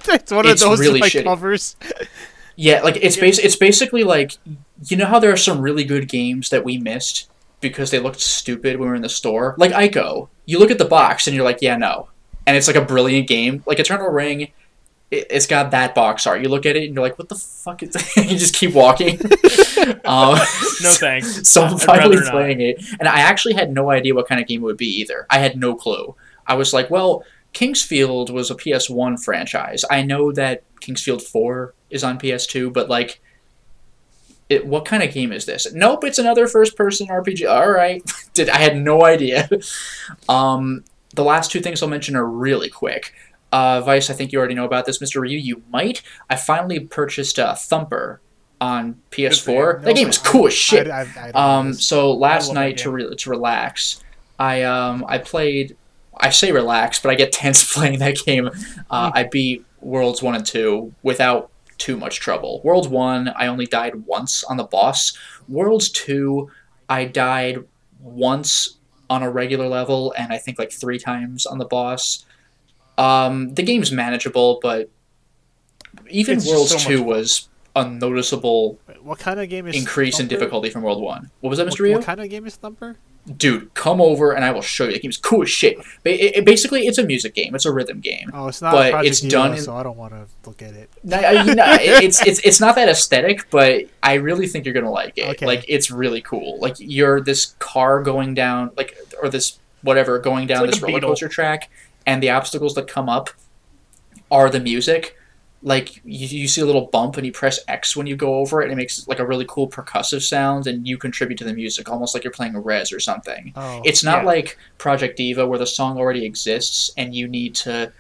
it's one of those
really
like
shitty.
covers.
Yeah, like it's basically like, you know how there are some really good games that we missed because they looked stupid when we were in the store? Like Ico. You look at the box and you're like, yeah, no. And it's like a brilliant game. Like Eternal Ring, it's got that box art. You look at it and you're like, what the fuck is that? You just keep walking.
No thanks.
So I'm finally playing it. And I actually had no idea what kind of game it would be either. I had no clue. I was like, well, Kingsfield was a PS1 franchise. I know that Kingsfield 4 is on PS2, but like, what kind of game is this? Nope, it's another first-person RPG. All right. I had no idea. The last two things I'll mention are really quick. Vice, I think you already know about this. MrRyu, you might. I finally purchased Thumper on PS4. That game is cool as shit. So last night, to relax, I played... I say relax, but I get tense playing that game. I beat Worlds 1 and 2 without too much trouble. Worlds 1, I only died once on the boss. Worlds 2, I died once on a regular level, and I think like 3 times on the boss. The game's manageable, but even Worlds 2 was a noticeable
what kind of game is
increase
Thumper?
in difficulty from World 1. What was that, MrRyu?
What kind of game is Thumper?
Dude, come over and I will show you. The game's cool as shit. Basically, it's a music game. It's a rhythm game.
Oh, it's not
but
Project
it's
Diva,
done.
So I don't want to look at it.
It's not that aesthetic, but I really think you're gonna like it.
Okay.
Like, it's really cool. Like, you're this car going down, like, or this whatever going down
like
this
a
roller
beetle.
coaster track, and the obstacles that come up are the music. Like, you see a little bump and you press X when you go over it, and it makes like a really cool percussive sound, and you contribute to the music, almost like you're playing Rez or something.
Oh,
it's not like Project Diva where the song already exists and you need to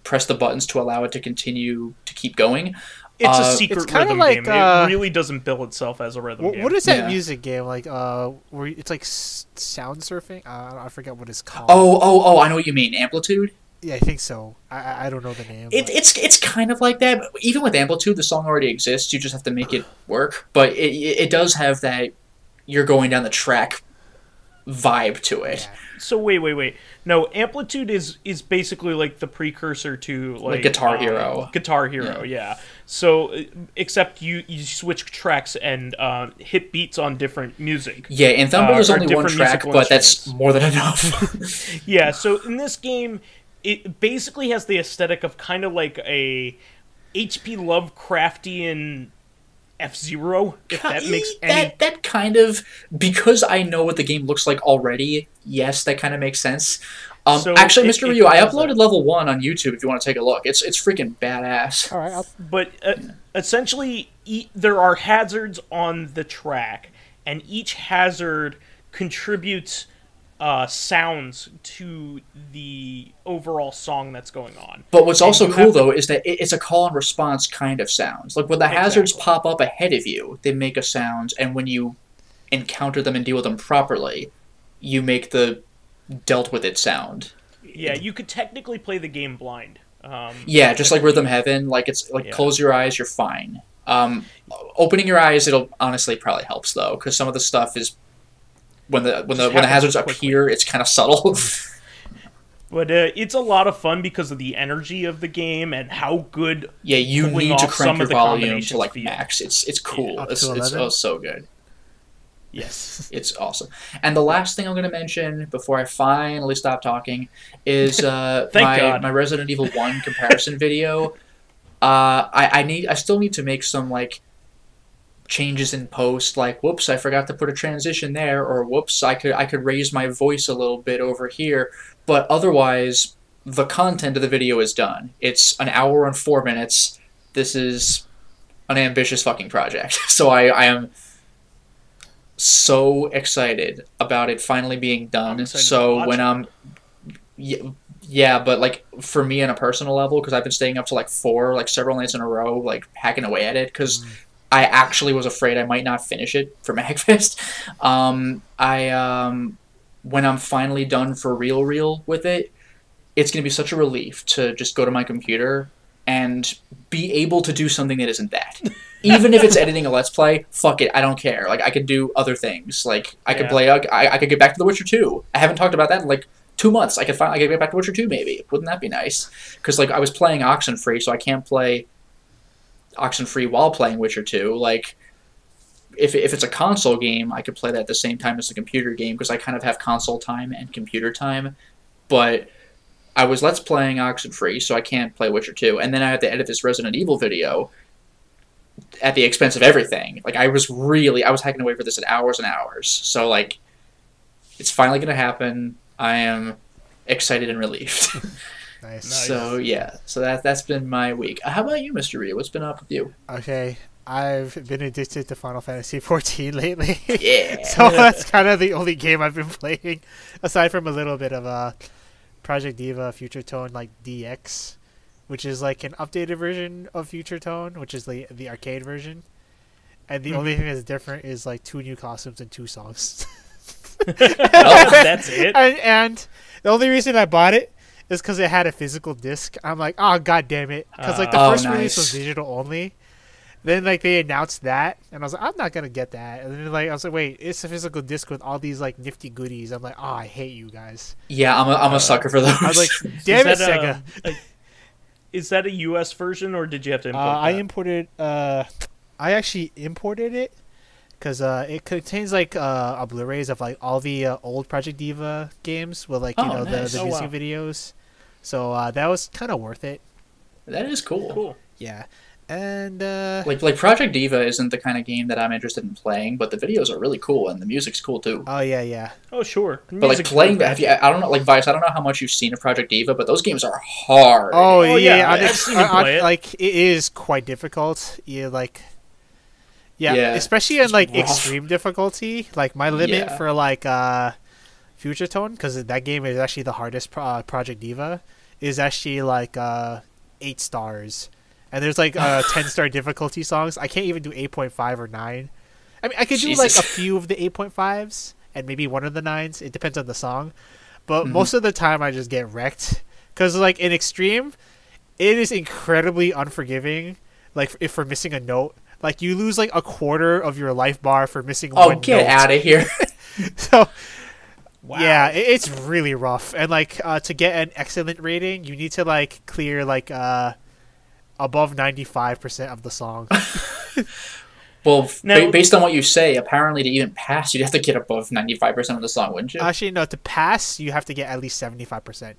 press the buttons to allow it to continue to keep going.
It's a secret
it's kinda
rhythm
like,
game. It really doesn't bill itself as a rhythm game.
What is that
Yeah.
music game like? Where it's like sound surfing? I forget what it's called.
Oh! I know what you mean. Amplitude.
Yeah, I think so. I don't know the name.
It's kind of like that. But even with Amplitude, the song already exists. You just have to make it work. But it does have that you're going down the track vibe to it.
Yeah.
So wait. No, Amplitude is basically like the precursor to like
Guitar Hero.
Guitar Hero, yeah. So except you switch tracks and hit beats on different music.
Yeah, in Thumper there's
or
only one
different
track,
musical
but that's
instruments.
more than enough.
Yeah, so in this game, it basically has the aesthetic of kind of like a H.P. Lovecraftian F-Zero, if that makes any...
That kind of... Because I know what the game looks like already, yes, that kind of makes sense.
So
actually,
it
MrRyu, I
does
uploaded
that.
level 1 on YouTube if you want to take a look. It's freaking badass.
All right.
But essentially, there are hazards on the track, and each hazard contributes sounds to the overall song that's going on.
But what's
And
also
you
cool,
have to-
though, is that it's a call and response kind of sounds. Like, when the hazards
Exactly.
pop up ahead of you, they make a sound, and when you encounter them and deal with them properly, you make the dealt with it sound.
Yeah, you could technically play the game blind.
Yeah, just like Rhythm Heaven, like it's like
Yeah.
close your eyes, you're fine. Opening your eyes, it'll honestly probably helps though, because some of the stuff is when the
happens
hazards
quickly.
appear, it's kind of subtle.
But it's a lot of fun because of the energy of the game and how good.
Yeah, you
Pulling
need to
off
crank
some
your
of the
volume to
combinations
like
feel.
max. It's cool.
Up
It's
to 11?
so good.
Yes.
It's awesome. And the last thing I'm going to mention before I finally stop talking is
God.
my Resident Evil 1 comparison video. I still need to make some like changes in post, like whoops, I forgot to put a transition there, or whoops, I could raise my voice a little bit over here, but otherwise the content of the video is done. It's an hour and 4 minutes. This is an ambitious fucking project. So I am so excited about it finally being done. So when I'm yeah, but like for me on a personal level, because I've been staying up to like 4, like several nights in a row, like hacking away at it, because I actually was afraid I might not finish it for MagFest. When I'm finally done for real with it, it's going to be such a relief to just go to my computer and be able to do something that isn't that. Even if it's editing a Let's Play, fuck it, I don't care. Like, I could do other things. Like, I could play, I could get back to The Witcher 2. I haven't talked about that in, like, 2 months. I could get back to Witcher 2, maybe. Wouldn't that be nice? Because, like, I was playing Oxenfree, so I can't play Oxenfree while playing Witcher 2. Like, if it's a console game, I could play that at the same time as a computer game, because I kind of have console time and computer time. But I was Let's playing Oxenfree, so I can't play Witcher 2. And then I had to edit this Resident Evil video at the expense of everything. Like, I was hacking away for this at hours and hours. So, like, it's finally going to happen. I am excited and relieved.
Nice.
So, yeah. So that's been my week. How about you, MrRyu? What's been up with you?
Okay. I've been addicted to Final Fantasy XIV lately.
Yeah.
So that's kind of the only game I've been playing, aside from a little bit of Project Diva Future Tone, like DX, which is like an updated version of Future Tone, which is the arcade version. And the only thing that's different is like 2 new costumes and 2 songs.
That's it.
And the only reason I bought it is because it had a physical disc. I'm like, oh god damn it, because like the first release was digital only. Then like they announced that, and I was like, I'm not gonna get that. And then like I was like, wait, it's a physical disc with all these like nifty goodies. I'm like, oh, I hate you guys.
Yeah, I'm a sucker for those.
I was like, damn it, Sega.
Is that a US version, or did you have to import that?
I imported. I actually imported it because it contains like a Blu-rays of like all the old Project Diva games with like
nice.
the music videos. So that was kind of worth it.
That is cool.
Yeah. And
like Project Diva isn't the kind of game that I'm interested in playing, but the videos are really cool and the music's cool too.
Oh yeah.
Oh sure.
But like playing that, I don't know, like Vice, I don't know how much you've seen of Project Diva, but those games are hard.
Oh yeah,
I've seen you play it.
Like it is quite difficult. Yeah, especially in like extreme difficulty. Like my limit for like Future Tone, because that game is actually the hardest Project Diva, is actually like 8 stars. And there's like 10-star difficulty songs. I can't even do 8.5 or 9. I mean, I could do like a few of the 8.5s and maybe one of the 9s. It depends on the song. But most of the time I just get wrecked. Because like in extreme, it is incredibly unforgiving. Like if for missing a note. Like you lose like a quarter of your life bar for missing one note.
Oh, get out of here.
So, yeah, it's really rough. And like to get an excellent rating, you need to like clear like... above 95% of the song.
Well, based on what you say, apparently to even pass, you'd have to get above 95% of the song, wouldn't you?
Actually, no. To pass, you have to get at least 75%.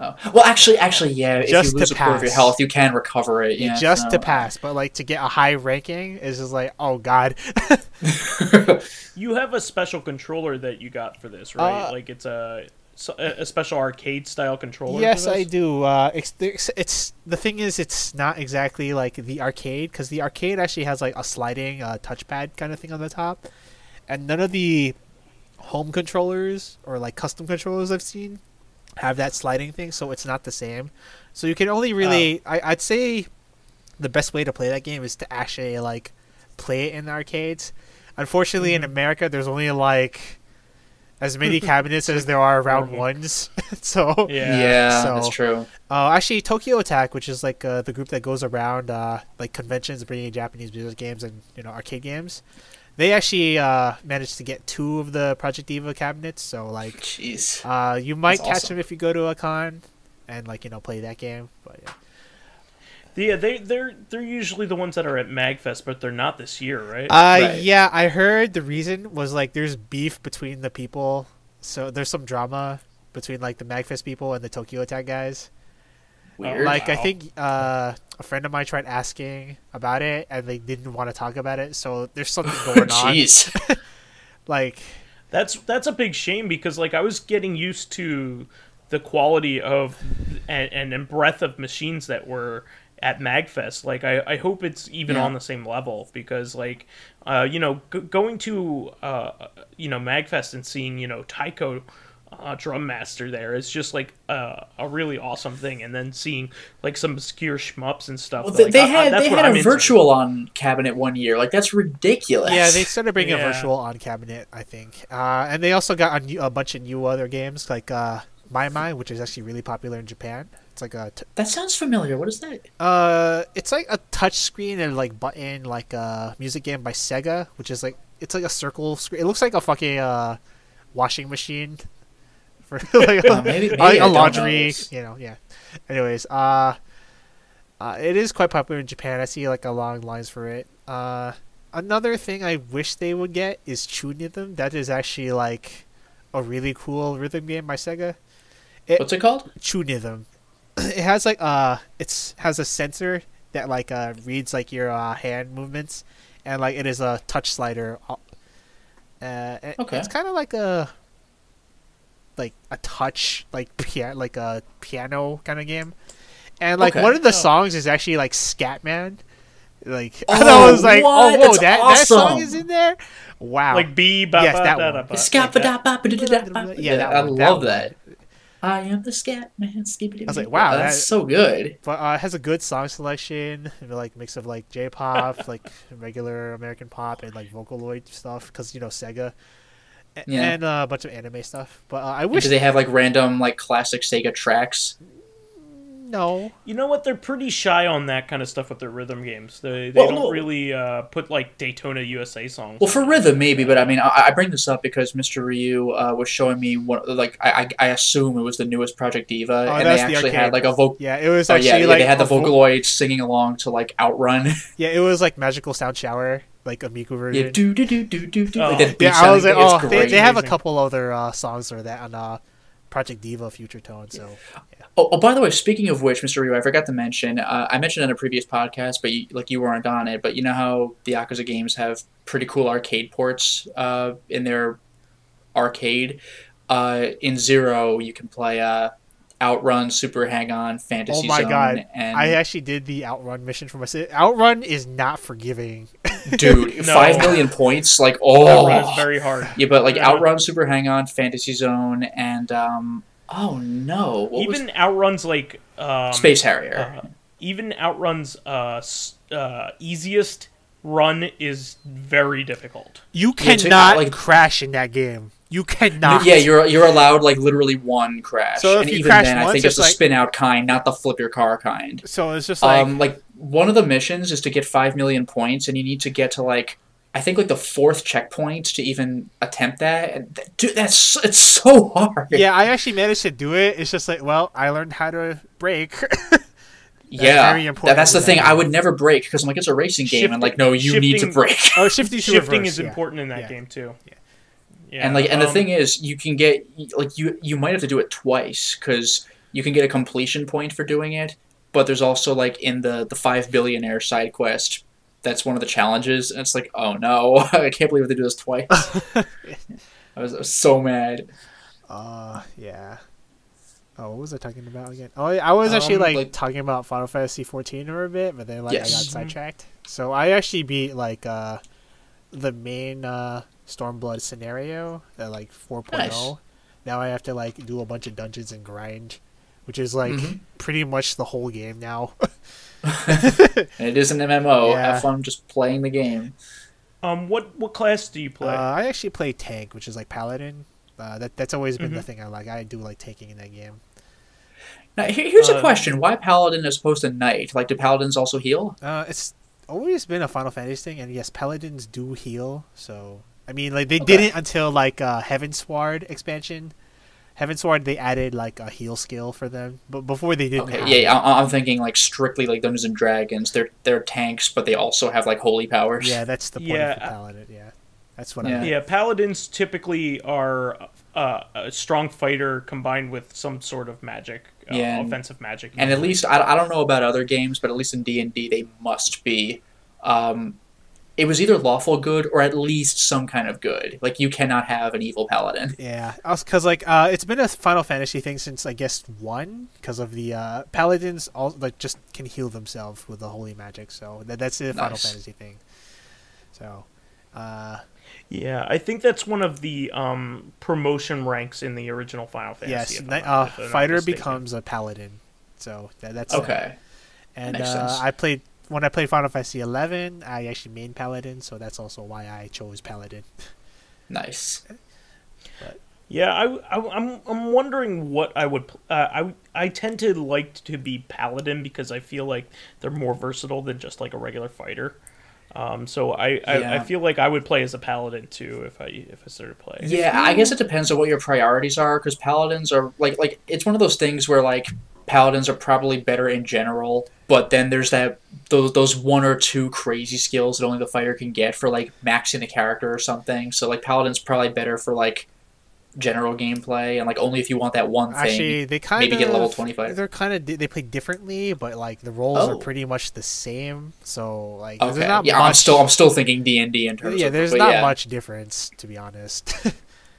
Oh. Well, actually, yeah.
Just
if you lose a quarter of your health, you can recover it. Yeah,
to pass, but like to get a high ranking is just like, oh god.
You have a special controller that you got for this, right? Like it's a special arcade style controller.
Yes, I do. It's the thing is, it's not exactly like the arcade, because the arcade actually has like a sliding touchpad kind of thing on the top, and none of the home controllers or like custom controllers I've seen have that sliding thing, so it's not the same. So you can only really, I'd say, the best way to play that game is to actually like play it in the arcades. Unfortunately, in America, there's only like as many cabinets as there are round ones. So
that's true.
Actually, Tokyo Attack, which is like the group that goes around like conventions bringing Japanese video games and arcade games, they actually managed to get 2 of the Project Diva cabinets. So like,
jeez,
you might catch them if you go to a con and like play that game. But yeah.
Yeah, they're usually the ones that are at MagFest, but they're not this year, right?
Right.
Yeah, I heard the reason was like there's beef between the people, so there's some drama between like the MagFest people and the Tokyo Attack guys.
Weird.
Like, I think a friend of mine tried asking about it, and they didn't want to talk about it. So there's something going on.
Jeez.
Like,
that's a big shame, because like I was getting used to the quality of and breadth of machines that were at MagFest. Like I hope it's even on the same level, because like going to MagFest and seeing Taiko Drum Master there is just like a really awesome thing, and then seeing like some obscure shmups and stuff.
Well,
like,
they had
I'm
a virtual on cabinet one year. Like, that's ridiculous.
yeah, they started bringing a virtual on cabinet, I think, and they also got a bunch of new other games like My, which is actually really popular in Japan. It's like
that sounds familiar. What is that?
It's like a touch screen and like button, like a music game by Sega, which is like, it's like a circle screen. It looks like a fucking washing machine for like,
maybe
a laundry, yeah. Anyways, it is quite popular in Japan. I see like a long lines for it. Another thing I wish they would get is Chunithm. That is actually like a really cool rhythm game by Sega.
What's it called?
Chunithm. It has like has a sensor that like reads like your hand movements, and like it is a touch slider. Okay. It's kind of like a touch like a piano kind of game, and like one of the songs is actually like Scatman. Like I was like,
what?
whoa,
That's
that
awesome.
song is in there. Wow.
like
Yes, that one.
Yeah, I love that. I am the scat man.
I was like, wow,
that's so good.
But it has a good song selection, like mix of like J-pop, like regular American pop, and like Vocaloid stuff, because Sega, and a bunch of anime stuff. But I wish
they have like random like classic Sega tracks.
No.
You know what? They're pretty shy on that kind of stuff with their rhythm games. They don't really put like Daytona USA songs.
Well, for rhythm maybe, but I mean, I bring this up because MrRyu was showing me one. Like I assume it was the newest Project Diva, and they actually had like a vocal.
Yeah, it was actually
they had the Vocaloid singing along to like Outrun.
Yeah, it was like Magical Sound Shower, like a Miku version.
Yeah, do.
I was like, they have a couple other songs for that on Project Diva Future Tone. So. Yeah.
Oh, by the way, speaking of which, MrRyu, I forgot to mention. I mentioned in a previous podcast, but you weren't on it. But you know how the Yakuza games have pretty cool arcade ports in their arcade. In Zero, you can play Outrun, Super Hang-On, Fantasy Zone.
Oh my god!
And
I actually did the Outrun mission for myself. Outrun is not forgiving.
Dude,
No.
5 million points, like
Outrun is very hard.
Yeah, but like Outrun, Super Hang-On, Fantasy Zone, and oh no,
Even Outrun's like
Space Harrier.
Even Outrun's easiest run is very difficult.
You cannot crash in that game. You cannot.
Yeah, you're allowed like literally one crash.
So if
and
you
even
crash
then, I
once,
think it's the
like,
spin out kind, not the flip your car kind.
So it's just like
one of the missions is to get 5 million points, and you need to get to like I think like the 4th checkpoint to even attempt that. And dude, it's so hard.
Yeah, I actually managed to do it. It's just like, well, I learned how to brake.
Very important. That's the thing. I would never brake because I'm like, it's a racing game, and like, no, you need to brake.
Oh, shifting
is important in that game too.
Yeah.
Yeah.
And like, and the thing is, you can get like you might have to do it twice because you can get a completion point for doing it, but there's also like in the 5 billionaire side quest. That's one of the challenges, and it's like, oh no, I can't believe I have to do this twice. I was so mad.
Yeah. Oh, what was I talking about again? Oh, I was actually talking about Final Fantasy XIV for a bit, but then I got sidetracked. So I actually beat like the main Stormblood scenario at like 4.0.
Nice.
Now I have to like do a bunch of dungeons and grind, which is like pretty much the whole game now.
And it is an MMO.
Yeah.
Have fun just playing the game.
What class do you play?
I actually play tank, which is like paladin. That's always been the thing I like. I do like tanking in that game.
Now, here's a question: why paladin as opposed to knight? Like, do paladins also heal?
It's always been a Final Fantasy thing, and yes, paladins do heal. So I mean, like they didn't until like Heavensward expansion. Heavensward, they added like a heal skill for them, but before they didn't.
Okay, yeah, I'm thinking like strictly like Dungeons and Dragons. They're tanks, but they also have like holy powers.
Yeah, that's the point of the paladin. Yeah, That's what I.
Yeah, paladins typically are a strong fighter combined with some sort of magic, offensive magic.
And at least I don't know about other games, but at least in D&D they must be. It was either lawful good or at least some kind of good. Like, you cannot have an evil paladin.
Yeah, because like it's been a Final Fantasy thing since I guess 1, because of the paladins all like just can heal themselves with the holy magic. So that's the Final Fantasy thing. So,
yeah, I think that's one of the promotion ranks in the original Final Fantasy.
Yes, fighter becomes a paladin. So that's
okay.
And when I played Final Fantasy XI, I actually main paladin, so that's also why I chose paladin.
Nice.
But,
yeah, I'm wondering what I would. I tend to like to be paladin because I feel like they're more versatile than just like a regular fighter. So I feel like I would play as a paladin too if I started playing.
Yeah, I guess it depends on what your priorities are, because paladins are like it's one of those things where like paladins are probably better in general, but then there's those one or two crazy skills that only the fighter can get for like maxing the character or something. So like paladin's probably better for like general gameplay, and like only if you want that one thing.
Actually, they
maybe get level 25.
They're kind of they play differently, but like the roles are pretty much the same. So like, there's not much...
I'm still thinking D&D in terms.
Yeah, there's not much difference, to be honest.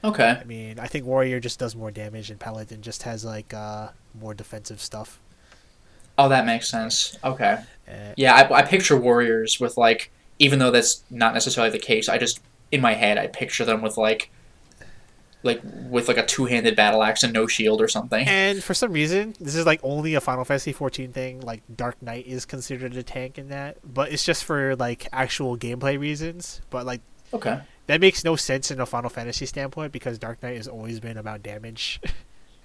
Okay.
I mean, I think warrior just does more damage, and paladin just has like more defensive stuff.
Oh, that makes sense. Okay. Yeah, I picture warriors with like, even though that's not necessarily the case, I just in my head I picture them with like with a two-handed battle axe and no shield or something.
And for some reason, this is like only a Final Fantasy XIV thing. Like Dark Knight is considered a tank in that, but it's just for like actual gameplay reasons. But like,
okay,
that makes no sense in a Final Fantasy standpoint because Dark Knight has always been about damage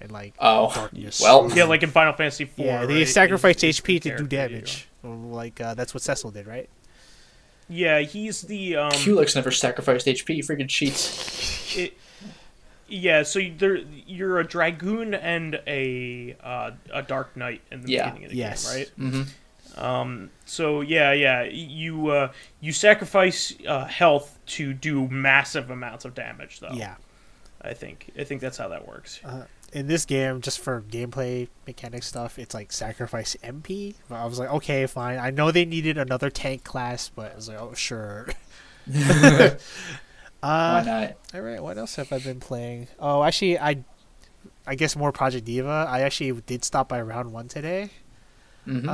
and like darkness.
Well,
yeah, like in Final Fantasy IV.
Yeah, they sacrifice HP to do damage. Like that's what Cecil did, right?
Yeah, he's the
Kulik's never sacrificed HP. Freaking cheats.
Yeah, so you're a Dragoon and a Dark Knight in the beginning of the game, right?
Mm-hmm.
So you sacrifice health to do massive amounts of damage, though.
Yeah,
I think that's how that works.
In this game, just for gameplay mechanic stuff, it's like sacrifice MP. But I was like, okay, fine. I know they needed another tank class, but I was like, oh, sure.
Why not?
All right, what else have I been playing? Oh, actually, I guess more Project Diva. I actually did stop by round 1 today.
Mm-hmm.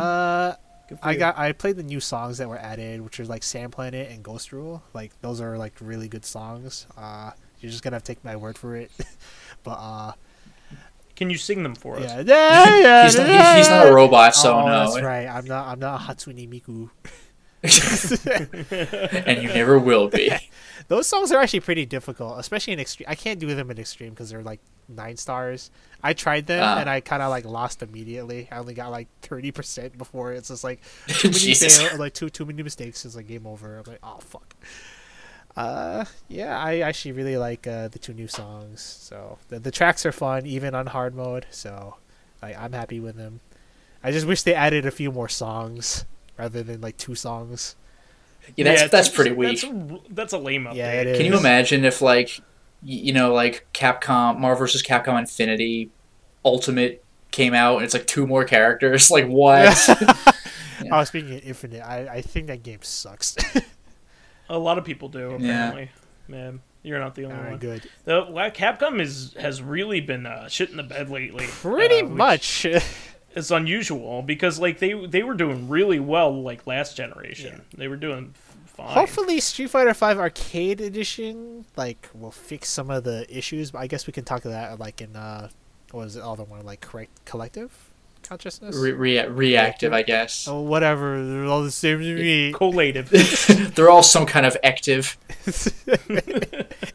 I played the new songs that were added, which are like Sand Planet and Ghost Rule. Like those are like really good songs. You're just gonna have to take my word for it. But
can you sing them for us?
Yeah.
He's not a robot, so no.
That's right. I'm not a Hatsune Miku.
And you never will be.
Those songs are actually pretty difficult, especially in extreme. I can't do them in extreme because they're like 9 stars. I tried them and I kind of like lost immediately. I only got like 30% before it's just like too many too many mistakes. It's like game over. I'm like, oh fuck. Yeah, I actually really like the 2 new songs. So the tracks are fun, even on hard mode. So I'm happy with them. I just wish they added a few more songs rather than like 2 songs.
Yeah, that's pretty weak.
That's a lame update.
Yeah, it is.
Can you imagine if like like Capcom, Marvel vs. Capcom Infinity Ultimate came out and it's like 2 more characters? Like what?
Yeah. Oh, speaking of Infinite, I think that game sucks.
A lot of people do, apparently. Yeah. Man, you're not the only one.
Good.
Capcom has really been shit in the bed lately.
Pretty much.
It's unusual because like they were doing really well like last generation. Yeah. They were doing fine.
Hopefully Street Fighter V Arcade Edition will fix some of the issues, but I guess we can talk to that like in what was the other one, like Collective Consciousness?
Reactive, I guess.
Oh, whatever. They're all the same to me.
Collative.
They're all some kind of active.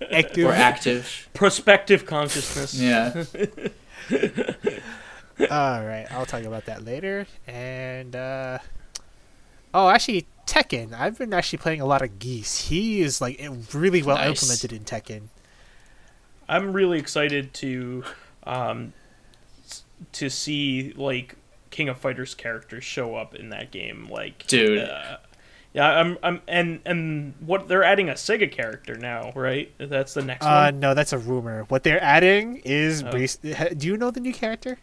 Active.
Or active.
Prospective consciousness.
Yeah.
Alright, I'll talk about that later. And, actually, Tekken. I've been actually playing a lot of Geese. He is, like, really well implemented in Tekken.
I'm really excited to see, like, King of Fighters characters show up in that game. Like,
dude.
Yeah, and what they're adding a Sega character now, right? That's the next one.
No, that's a rumor. What they're adding is do you know the new character?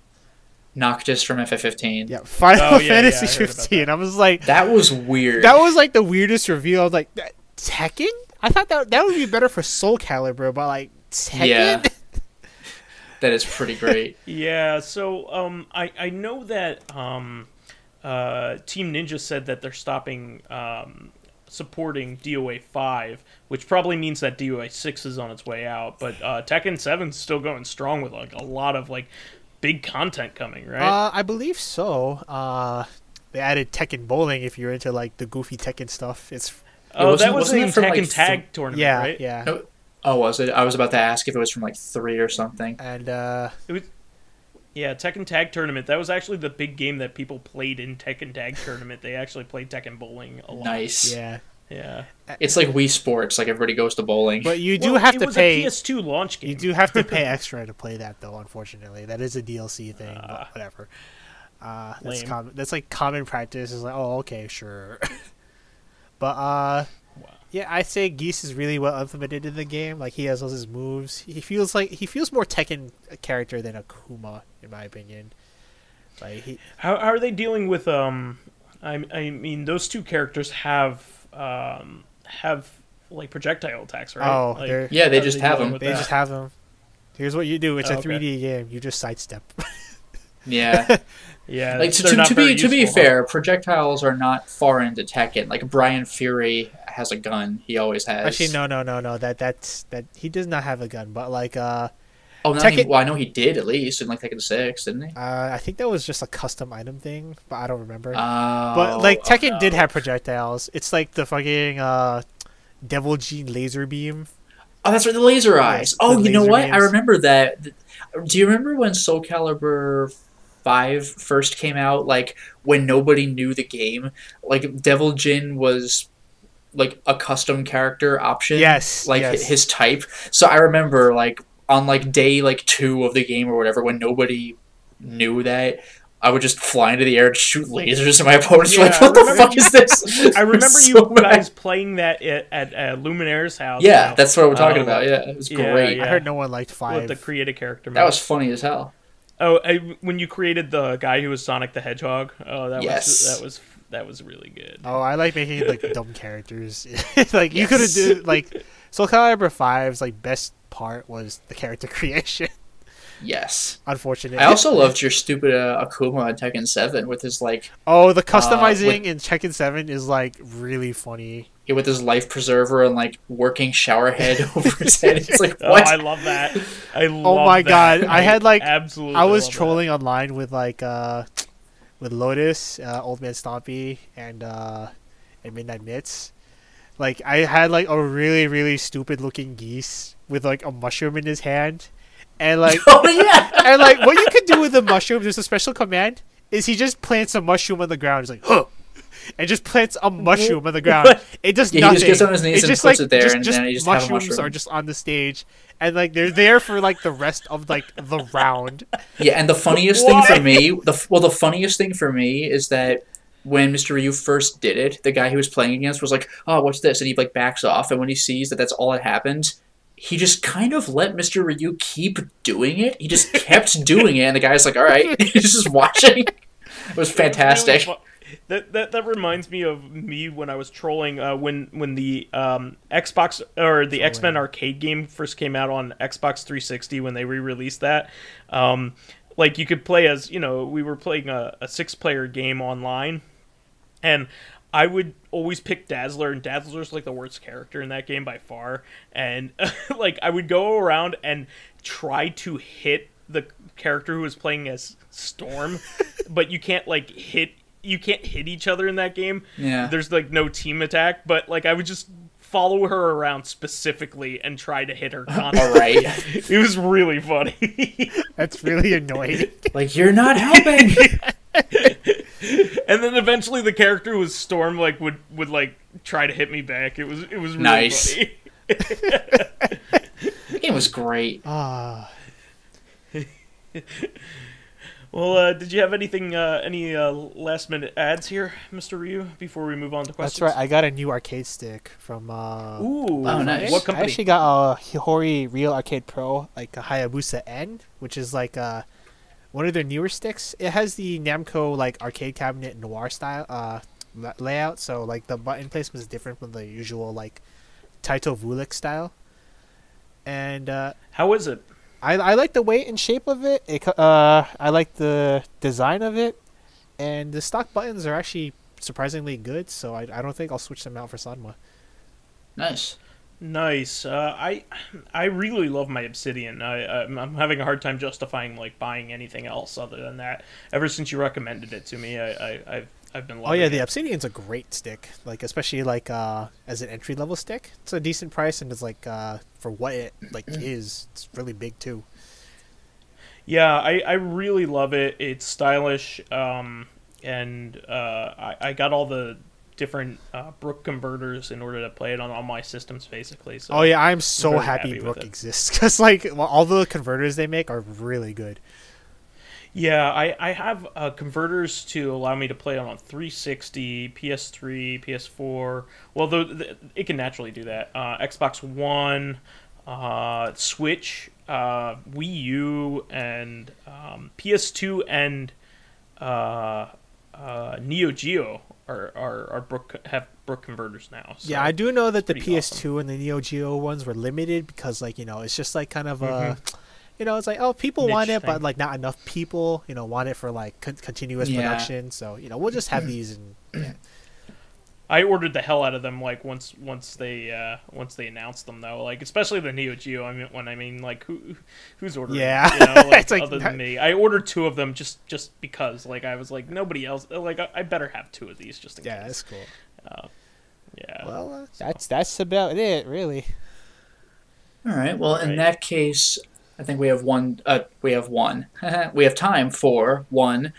Noctis from FF15.
Yeah, Final Fantasy
I heard about
15. I was like,
that was weird.
That was like the weirdest reveal. I was like, Tekken? I thought that would be better for Soul Calibur, but like Tekken.
Yeah. That is pretty great.
Yeah, so I know that Team Ninja said that they're stopping supporting DOA 5, which probably means that DOA 6 is on its way out. But Tekken 7 is still going strong with like a lot of like big content coming, right?
I believe so. They added Tekken Bowling if you're into like the goofy Tekken stuff.
That was in Tekken
like
Tag Tournament, right?
Yeah.
No, oh, was it? I was about to ask if it was from like 3 or something.
And
it was, yeah, Tekken Tag Tournament. That was actually the big game that people played in Tekken Tag Tournament. They actually played Tekken Bowling a lot.
Nice.
Yeah.
It's like Wii Sports. Like everybody goes to bowling.
But you do have to pay.
It was a PS2 launch game.
You do have to pay extra to play that, though. Unfortunately, that is a DLC thing. But whatever. That's like common practice. Is like, oh, okay, sure. But yeah, I say Geese is really well implemented in the game. Like he has all his moves. He feels more Tekken character than Akuma, in my opinion. Like
how are they dealing with I mean, those two characters have like projectile attacks, right?
Oh,
like,
yeah, they just have them.
They just have them. Here's what you do. It's a 3D game. You just sidestep.
Yeah.
Yeah.
Like to be fair, projectiles are not far into Tekken. Like Brian Fury has a gun. He always has.
Actually, no. That he does not have a gun. But like,
I know he did at least in like Tekken 6, didn't he?
I think that was just a custom item thing, but I don't remember.
Oh,
but like Tekken did have projectiles. It's like the fucking Devil Gene laser beam.
Oh, that's right, the laser eyes.
Yeah,
oh, you know what?
beams.
I remember that. Do you remember when Soul Calibur 5 first came out? Like when nobody knew the game, like Devil Jin was like a custom character option.
Yes,
like his type. So I remember like on like day like 2 of the game or whatever, when nobody knew that, I would just fly into the air and shoot lasers at my opponents.
Yeah,
like, what the fuck is this?
I remember you guys playing that at Luminaire's house.
Yeah, that's what we're talking about. Yeah, it was great.
Yeah.
I heard no one liked 5.
With the create a character mode.
That was funny as hell.
Oh, when you created the guy who was Sonic the Hedgehog. Oh, that was really good.
Oh, I like making like dumb characters. Like you could have do like Soul Calibur 5's like best part was the character creation.
Yes.
Unfortunately.
I also loved your stupid Akuma in Tekken 7 with his like...
Oh, the customizing in Tekken 7 is like really funny.
Yeah, with his life preserver and like working shower head over his head. It's like, what?
Oh, I love that.
Oh my god. I had like...
Absolutely.
I was trolling online with like... with Lotus, Old Man Stompy, and Midnight Mitts. Like, I had like a really, really stupid looking geese with like a mushroom in his hand. And like,
oh yeah,
and like, what you could do with the mushroom, there's a special command, is he just plants a mushroom on the ground. He's like, huh, and just plants a mushroom on the ground. It does nothing.
He just gets on his knees and
just,
puts
like,
it there, and
just
then he just has a
mushrooms
mushroom.
are just on the stage, and like they're there for like the rest of like the round.
Yeah, and the funniest thing for me, the funniest thing for me is that when MrRyu first did it, the guy he was playing against was like, "Oh, what's this?" And he like backs off, and when he sees that that's all that happened, he just kind of let MrRyu keep doing it. He just kept doing it, and the guy's like, "All right," he's just watching. It was fantastic.
That reminds me of me when I was trolling when the Xbox or the X-Men arcade game first came out on Xbox 360 when they re-released that. Like you could play as, you know, we were playing a 6-player game online, and I would always pick Dazzler, and Dazzler's like the worst character in that game by far. And like I would go around and try to hit the character who was playing as Storm, but you can't hit each other in that game.
Yeah.
There's like no team attack, but like I would just follow her around specifically and try to hit her constantly.
All right.
It was really funny.
That's really annoying.
Like, you're not helping.
And then eventually the character who was Storm would like try to hit me back. It was really
nice.
funny.
The game was great.
Well, Well, did you have anything, any last minute ads here, Mr. Ryu, before we move on to questions?
That's right. I got a new arcade stick from.
Ooh,
oh, nice.
What company?
I actually got a Hihori Real Arcade Pro, like a Hayabusa N, which is like one of their newer sticks. It has the Namco like arcade cabinet noir style layout, so like the button placement is different from the usual like Taito Vulik style. And
how is it?
I like the weight and shape of it. I like the design of it, and the stock buttons are actually surprisingly good. So I don't think I'll switch them out for Sanma.
Nice.
Nice. I really love my Obsidian. I'm having a hard time justifying like buying anything else other than that. Ever since you recommended it to me, I've been loving it.
Oh yeah, the Obsidian's a great stick. Like especially like as an entry level stick, it's a decent price, and it's like for what it like is, it's really big too.
Yeah, I really love it. It's stylish, and I got all the different Brook converters in order to play it on all my systems, basically. So
oh yeah, I'm so
really
happy
with
Brook
it.
exists because like all the converters they make are really good.
Yeah, I have converters to allow me to play on 360, PS3, PS4. Well, it can naturally do that. Xbox One, Switch, Wii U, and PS2 and Neo Geo are have Brook converters now. So
Yeah, I do know that the PS2
awesome.
and the Neo Geo ones were limited because like it's just like kind of a. It's like, oh, people
Niche
want it,
thing.
but like not enough people, want it for like continuous production. So we'll just have these. And
I ordered the hell out of them. Like once they announced them though, like especially the Neo Geo. I mean like who's ordering?
Yeah.
Like,
It's like
other than me. I ordered 2 of them just because. Like I was like nobody else. Like I better have 2 of these just in case.
that's cool.
Yeah.
Well, that's about it, really.
All right. Well, in
Right.
that case, I think we have one. We have time for one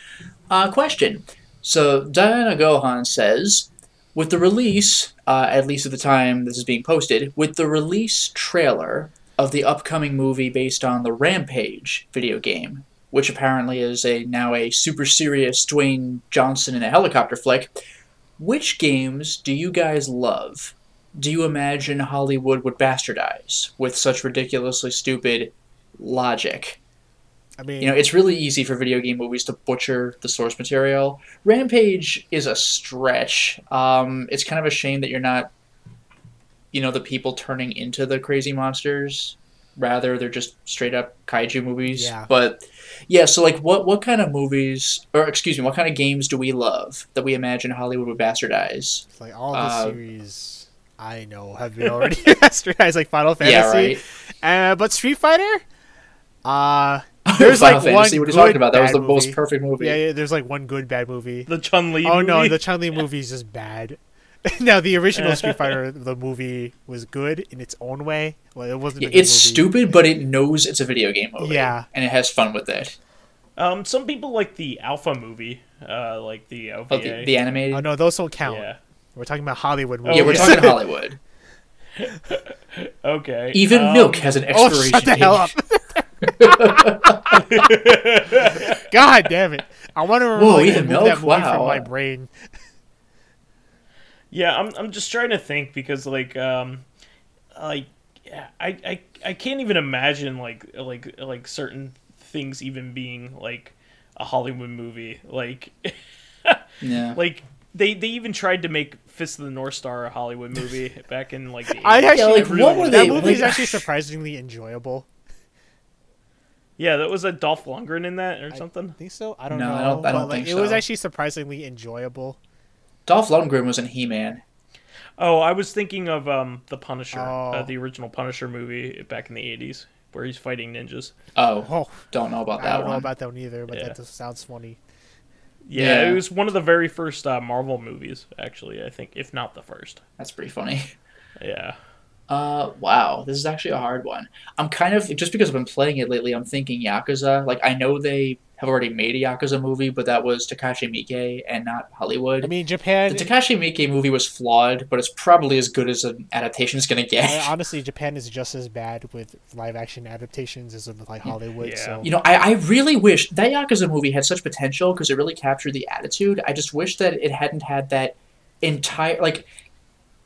question. So Diana Gohan says, with the release, at least at the time this is being posted, with the release trailer of the upcoming movie based on the Rampage video game, which apparently is now a super serious Dwayne Johnson in a helicopter flick, which games do you guys love? Do you imagine Hollywood would bastardize with such ridiculously stupid logic?
I mean,
It's really easy for video game movies to butcher the source material. Rampage is a stretch. It's kind of a shame that you're not, the people turning into the crazy monsters. Rather, they're just straight up kaiju movies.
Yeah.
But yeah, so like, what kind of movies, or excuse me, what kind of games do we love that we imagine Hollywood would bastardize?
like all the series I know have been already bastardized, like Final Fantasy.
Yeah, right.
But Street Fighter, there's
Final
like
Fantasy,
one
what are you talking
good
about? That was
bad
the most
movie.
perfect movie.
Yeah, there's like one good bad movie.
The Chun-Li
Oh
movie?
no, the Chun-Li movie is just bad. Now the original Street Fighter, the movie was good in its own way. Well, it wasn't.
Yeah,
a good
it's
movie.
stupid, but it knows it's a video game movie.
Yeah.
And it has fun with it.
Some people like the Alpha movie, like the OVA.
Oh, the animated?
Oh no, those don't count.
Yeah.
We're talking about Hollywood movies.
Yeah, we're talking Hollywood.
Okay.
Even milk has an
Oh,
expiration
shut the
date.
hell up! God damn it! I want to
Whoa, even
remove
milk?
that movie
Wow.
from my brain.
Yeah, I'm just trying to think because I can't even imagine like certain things even being like a Hollywood movie. Like
Yeah.
like they even tried to make Fist of the North Star a Hollywood movie back in like the 80s.
I actually,
like, what were
that
they-
movie is
like-
actually surprisingly enjoyable.
Yeah, that was a Dolph Lundgren in that or
I
something.
think so. I don't
No,
know.
I don't
but,
think
it was
so.
actually surprisingly enjoyable.
Dolph Lundgren was in He-Man.
Oh, I was thinking of the Punisher,
Oh.
the original Punisher movie back in the 80s where he's fighting ninjas.
Oh,
Oh,
don't know about
I
that
don't know
one.
about that one either, but
Yeah.
that just sounds funny.
Yeah,
Yeah.
it was one of the very first Marvel movies, actually, I think, if not the first.
That's pretty funny.
Yeah.
Wow, this is actually a hard one. I'm kind of, just because I've been playing it lately, I'm thinking Yakuza. Like, I know they have already made a Yakuza movie, but that was Takashi Miike and not Hollywood.
I mean, Japan...
The Takashi Miike movie was flawed, but it's probably as good as an adaptation is going to get.
Honestly, Japan is just as bad with live-action adaptations as with, like, Hollywood, so...
You know, I really wish... That Yakuza movie had such potential, because it really captured the attitude. I just wish that it hadn't had that entire... Like...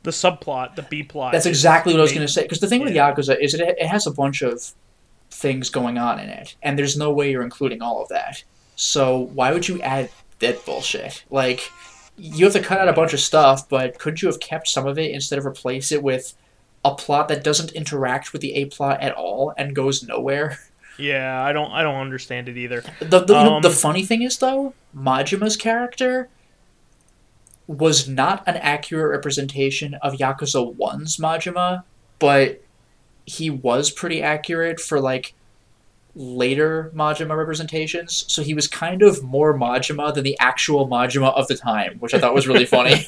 The subplot, the B-plot.
That's exactly what I was going to say. Because the thing with Yakuza is it has a bunch of things going on in it, and there's no way you're including all of that. So why would you add that bullshit? Like, you have to cut out a bunch of stuff, but couldn't you have kept some of it instead of replace it with a plot that doesn't interact with the A-plot at all and goes nowhere?
Yeah, I don't understand it either.
The funny thing is, though, Majima's character was not an accurate representation of Yakuza 1's Majima, but he was pretty accurate for, like, later Majima representations. So he was kind of more Majima than the actual Majima of the time, which I thought was really funny.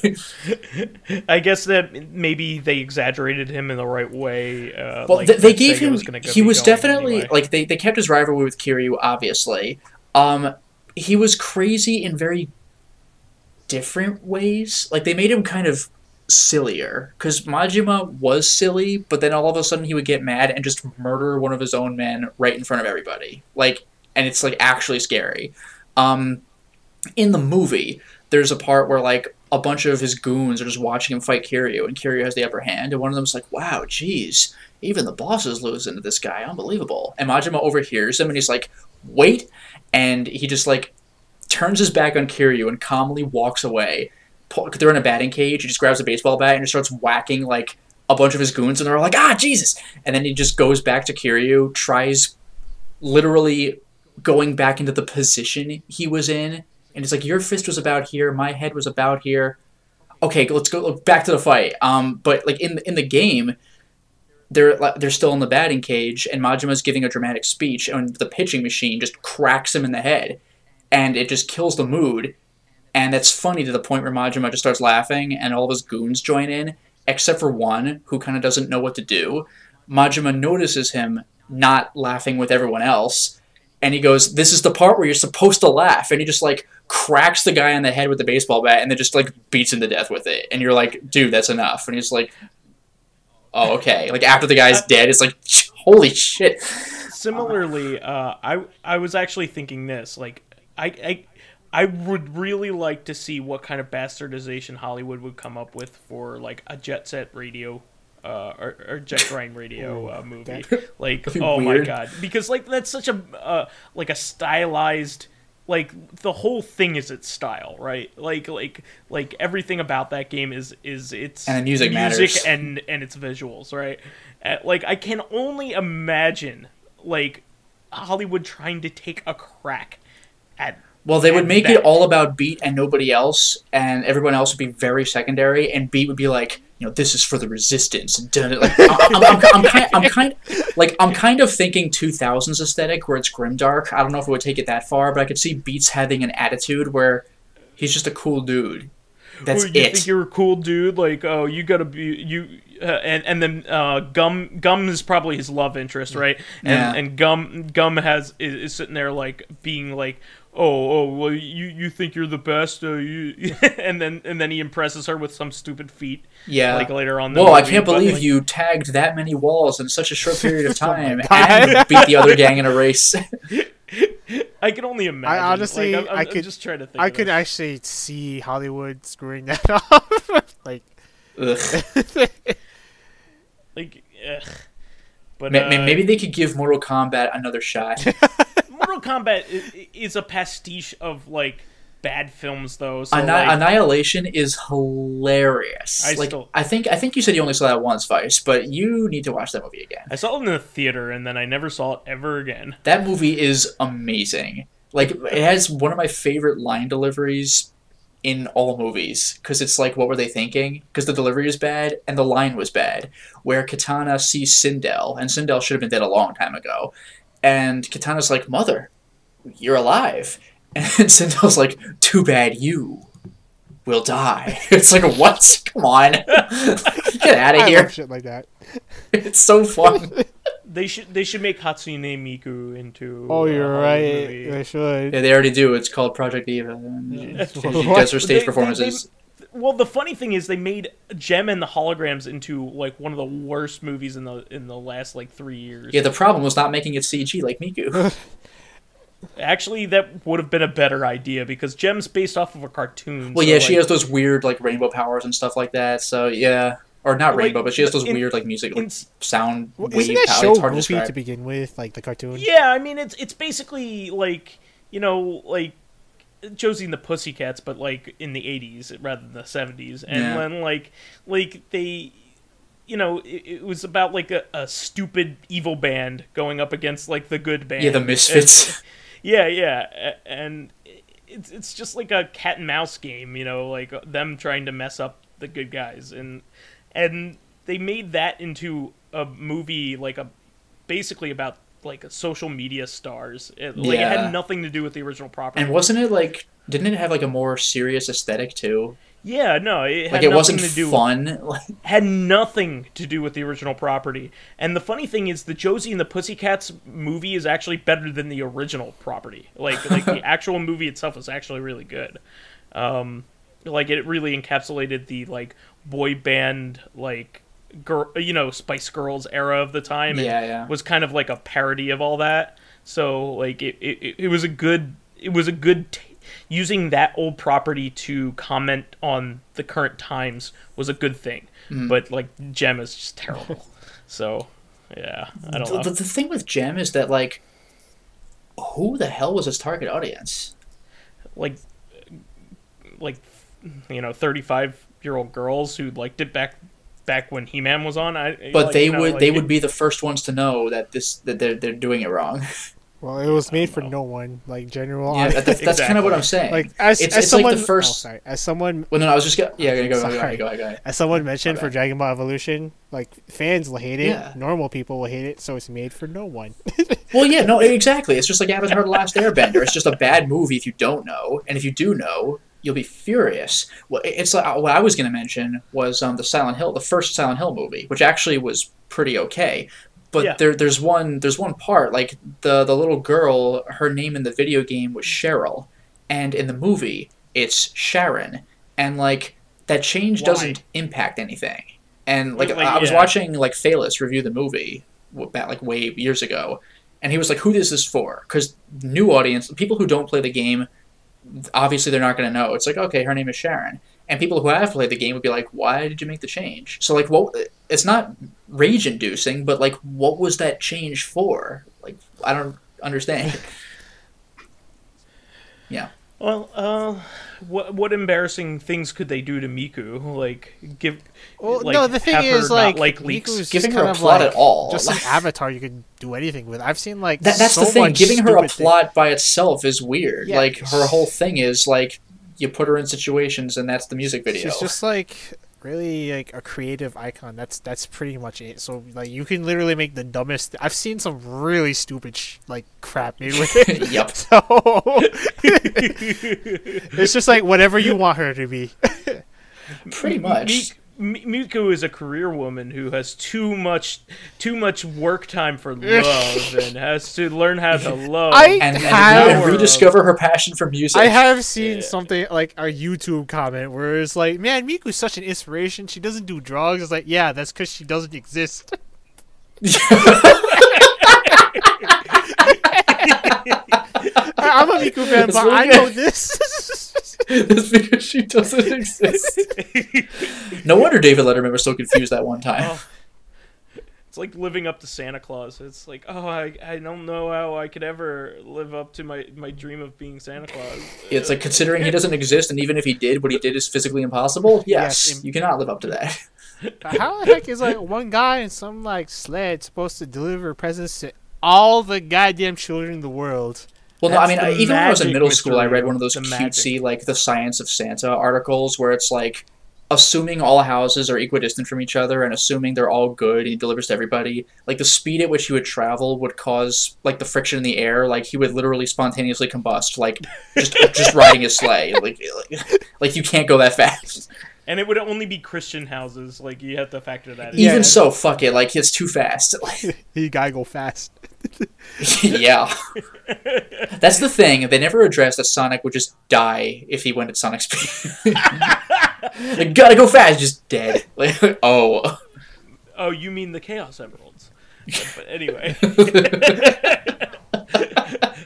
I guess that maybe they exaggerated him in the right way.
Well, like, they gave him... He was definitely... Anyway. Like, they kept his rivalry with Kiryu, obviously. He was crazy in very different ways. Like, they made him kind of sillier, because Majima was silly, but then all of a sudden he would get mad and just murder one of his own men right in front of everybody. Like, and it's, like, actually scary. In the movie, there's a part where, like, a bunch of his goons are just watching him fight Kiryu, and Kiryu has the upper hand, and one of them's like, wow, geez, even the boss is losing to this guy, unbelievable. And Majima overhears him, and he's like, wait, and he just, like, turns his back on Kiryu and calmly walks away. They're in a batting cage. He just grabs a baseball bat and just starts whacking, like, a bunch of his goons, and they're all like, ah, Jesus! And then he just goes back to Kiryu, tries literally going back into the position he was in, and it's like, your fist was about here, my head was about here. Okay, let's go back to the fight. But, like, in the game, they're still in the batting cage, and Majima's giving a dramatic speech, and the pitching machine just cracks him in the head, and it just kills the mood. And it's funny to the point where Majima just starts laughing, and all of his goons join in, except for one, who kind of doesn't know what to do. Majima notices him not laughing with everyone else, and he goes, this is the part where you're supposed to laugh, and he just, like, cracks the guy on the head with the baseball bat, and then just, like, beats him to death with it. And you're like, dude, that's enough. And he's like, oh, okay. Like, after the guy's dead, it's like, holy shit.
Similarly, I was actually thinking this, like, I would really like to see what kind of bastardization Hollywood would come up with for, like, a Jet Set Radio or Jet Grind Radio movie. Like, oh weird. My god, because, like, that's such a like a stylized, like, the whole thing is its style, right? Like everything about that game is its
and the music matters.
and its visuals, right? Like, I can only imagine, like, Hollywood trying to take a crack at.
Well, they would make it all about Beat and nobody else, and everyone else would be very secondary, and Beat would be like, you know, this is for the resistance. Like, I'm kind of thinking 2000s aesthetic where it's grimdark. I don't know if it would take it that far, but I could see Beats having an attitude where he's just a cool dude. That's
you think you're a cool dude? Like, oh, you gotta be you. And then Gum is probably his love interest, right? And Gum is sitting there, like, being like, oh, well, you think you're the best, and then he impresses her with some stupid feat.
Yeah.
Like, later on.
Whoa, I can't believe you tagged that many walls in such a short period of time and beat the other gang in a race.
I can only imagine.
I honestly,
like, I'm
could
just trying to think.
I could actually see Hollywood screwing that up. Like,
ugh.
Like, ugh. But
maybe they could give Mortal Kombat another shot.
Mortal Kombat is a pastiche of, like, bad films, though. So,
Annihilation is hilarious. I think you said you only saw that once, Vice, but you need to watch that movie again.
I saw it in the theater, and then I never saw it ever again.
That movie is amazing. Like, it has one of my favorite line deliveries in all movies, because it's like, what were they thinking? Because the delivery is bad, and the line was bad, where Katana sees Sindel, and Sindel should have been dead a long time ago, and Katana's like, Mother, you're alive. And Sindel's like, too bad you will die. It's like, what? Come on. Get out of here.
I love shit like that.
It's so fun.
They should make Hatsune Miku into.
Oh, you're right.
Movie.
They should.
Yeah, they already do. It's called Project Diva. She does her stage performances.
Well, the funny thing is they made Gem and the Holograms into like one of the worst movies in the last like 3 years.
Yeah, the problem was not making it CG like Miku.
Actually, that would have been a better idea because Gem's based off of a cartoon.
Well,
so,
yeah, she has those weird like rainbow powers and stuff like that. So yeah, or not rainbow, but she has those weird like music, like, sound wave powers.
Isn't that show
It's hard to
goofy
describe.
to begin with, like the cartoon?
Yeah, I mean it's basically like like Josie and the Pussycats, but like in the 80s rather than the 70s, and then like they. It was about like a stupid evil band going up against like the good band.
Yeah, the Misfits.
And it's just like a cat and mouse game, like them trying to mess up the good guys, and they made that into a movie like basically about like a social media stars. It had nothing to do with the original property.
And wasn't it like? Didn't it have like a more serious aesthetic too?
Yeah, no, it had
it
nothing
wasn't
to do
fun.
had nothing to do with the original property. And the funny thing is, the Josie and the Pussycats movie is actually better than the original property. Like the actual movie itself is actually really good. Like it really encapsulated the like boy band like Spice Girls era of the time. And was kind of like a parody of all that. So like it was a good using that old property to comment on the current times was a good thing. But like Gem is just terrible. So yeah, I don't know.
The thing with Gem is that like, who the hell was his target audience?
Like 35-year-old girls who liked it back when He-Man was on.
But they would be the first ones to know that they're doing it wrong.
Well, it was made for no one, like general.
Yeah, that's kind of what I'm saying.
Like as someone,
like the first.
As someone.
Well, no, I was just go ahead.
As someone mentioned for Dragon Ball Evolution, like fans will hate it,
Yeah.
normal people will hate it, so it's made for no one.
Well, yeah, no, exactly. It's just like Avatar: The Last Airbender. It's just a bad movie if you don't know, and if you do know, you'll be furious. Well, it's like what I was going to mention was the first Silent Hill movie, which actually was pretty okay. But there's one part, like the little girl, her name in the video game was Cheryl, and in the movie it's Sharon, and like that change doesn't impact anything. And like I was watching like Phalis review the movie back like way years ago, and he was like, "Who is this for?" Because new audience, people who don't play the game, obviously they're not going to know. It's like, okay, her name is Sharon. And people who have played the game would be like, why did you make the change? So, like, it's not rage-inducing, but, like, what was that change for? Like, I don't understand. Yeah.
Well, what embarrassing things could they do to Miku? Like,
the thing is, like
leaks.
Giving her a plot at all.
Just an avatar you could do anything with. I've seen, like,
that's the thing. Giving her a plot by itself is weird.
Yeah,
like, her whole thing is, like, you put her in situations and that's the music video.
She's just like really like a creative icon. That's pretty much it. So like you can literally make the dumbest. I've seen some really stupid like crap made with it.
Yep.
So it's just like whatever you want her to be.
Pretty much.
Miku is a career woman who has too much work time for love and has to learn how to love
and rediscover her passion for music.
I have seen something like a YouTube comment where it's like, man, Miku's such an inspiration. She doesn't do drugs. It's like, yeah, that's because she doesn't exist. I'm a Miku fan, but I know this.
That's because she doesn't exist. No wonder David Letterman was so confused that one time.
It's like living up to Santa Claus. It's like, I don't know how I could ever live up to my dream of being Santa Claus.
It's like, considering he doesn't exist, and even if he did, what he did is physically impossible. Yes, you cannot live up to that.
How the heck is like one guy in some like sled supposed to deliver presents to all the goddamn children in the world?
Well, no, I mean, even when I was in middle school, I read one of those cutesy, like, The Science of Santa articles where it's, like, assuming all houses are equidistant from each other and assuming they're all good and he delivers to everybody, like, the speed at which he would travel would cause, like, the friction in the air, like, he would literally spontaneously combust, like, just riding his sleigh. Like, you can't go that fast.
And it would only be Christian houses. Like, you have to factor that in.
Even so, fuck it. Like, it's too fast.
You gotta go fast.
Yeah. That's the thing. They never addressed that Sonic would just die if he went at Sonic speed. Like, gotta go fast. Just dead. Like, oh.
Oh, you mean the Chaos Emeralds. But anyway.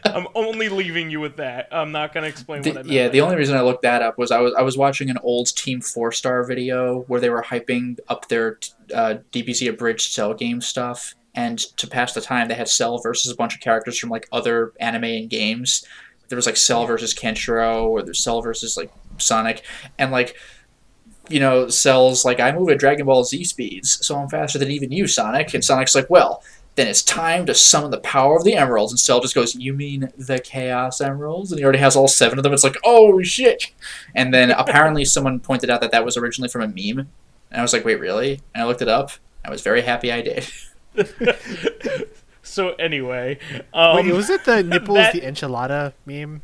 I'm only leaving you with that. I'm not going to explain what I meant.
Yeah, the only reason I looked that up was I was watching an old Team 4-Star video where they were hyping up their DBZ Abridged Cell game stuff, and to pass the time, they had Cell versus a bunch of characters from, like, other anime and games. There was, like, Cell versus Kenshiro, or there's Cell versus, like, Sonic, and, like, you know, Cell's like, I move at Dragon Ball Z speeds, so I'm faster than even you, Sonic. And Sonic's like, well, then it's time to summon the power of the emeralds. And Cell just goes, you mean the Chaos Emeralds? And he already has all 7 of them. It's like, oh, shit. And then apparently someone pointed out that that was originally from a meme. And I was like, wait, really? And I looked it up. I was very happy I did.
So anyway.
Wait, was it the nipples, the enchilada meme?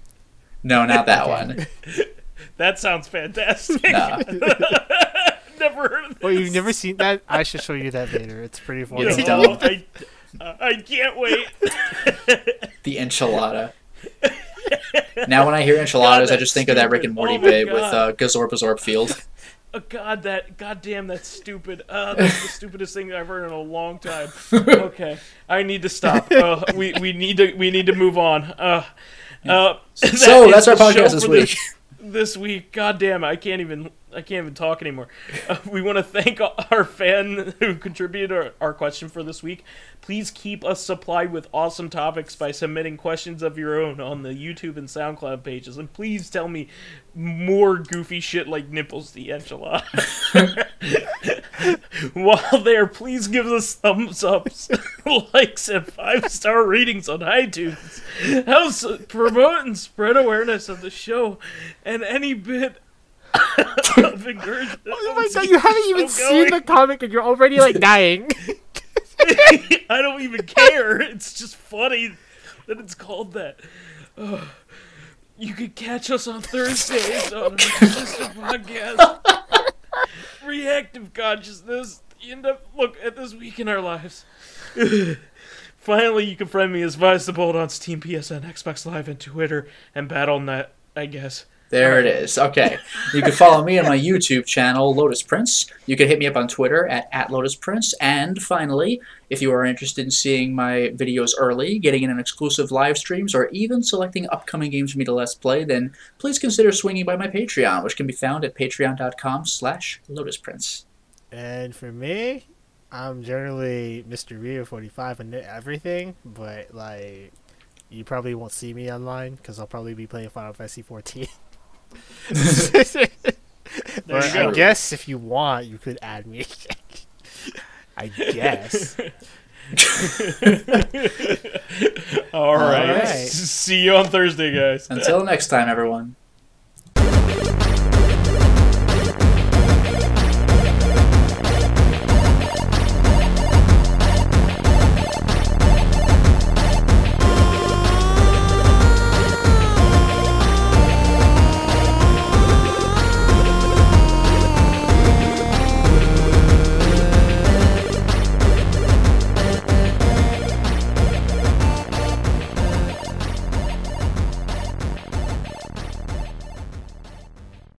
No, not that one.
That sounds fantastic.
Nah.
Never heard of this.
Well, you've never seen that? I should show you that later. It's pretty funny.
It's dope.
I can't wait.
The enchilada. Now when I hear enchiladas, I just think of that Rick and Morty bit with Gazorp Field.
God damn, that's stupid. That's the stupidest thing I've heard in a long time. Okay, I need to stop. We need to move on.
So that's our podcast this week.
This week, God damn it, I can't even talk anymore. We want to thank our fan who contributed our question for this week. Please keep us supplied with awesome topics by submitting questions of your own on the YouTube and SoundCloud pages. And please tell me more goofy shit like Nipples the Enchilada. While there, please give us thumbs ups, likes, and 5-star ratings on iTunes. Helps promote and spread awareness of the show and any bit of encouragement.
Oh my god, you haven't even seen the comic and you're already like dying.
I don't even care. It's just funny that it's called that. You can catch us on Thursdays on CCPodcast. Reactive Consciousness. You end up look at this week in our lives. Finally, you can friend me as VyseTheBold on Steam, PSN, Xbox Live, and Twitter, and Battle.net, I guess.
There it is. Okay. You can follow me on my YouTube channel, Lotus Prince. You can hit me up on Twitter at Lotus Prince. And finally, if you are interested in seeing my videos early, getting in on exclusive live streams, or even selecting upcoming games for me to Let's Play, then please consider swinging by my Patreon, which can be found at patreon.com/LotusPrince.
And for me, I'm generally MrRyu 45 on everything, but like, you probably won't see me online because I'll probably be playing Final Fantasy XIV. But I guess if you want, you could add me. I guess.
All right. See you on Thursday, guys.
Until next time, everyone.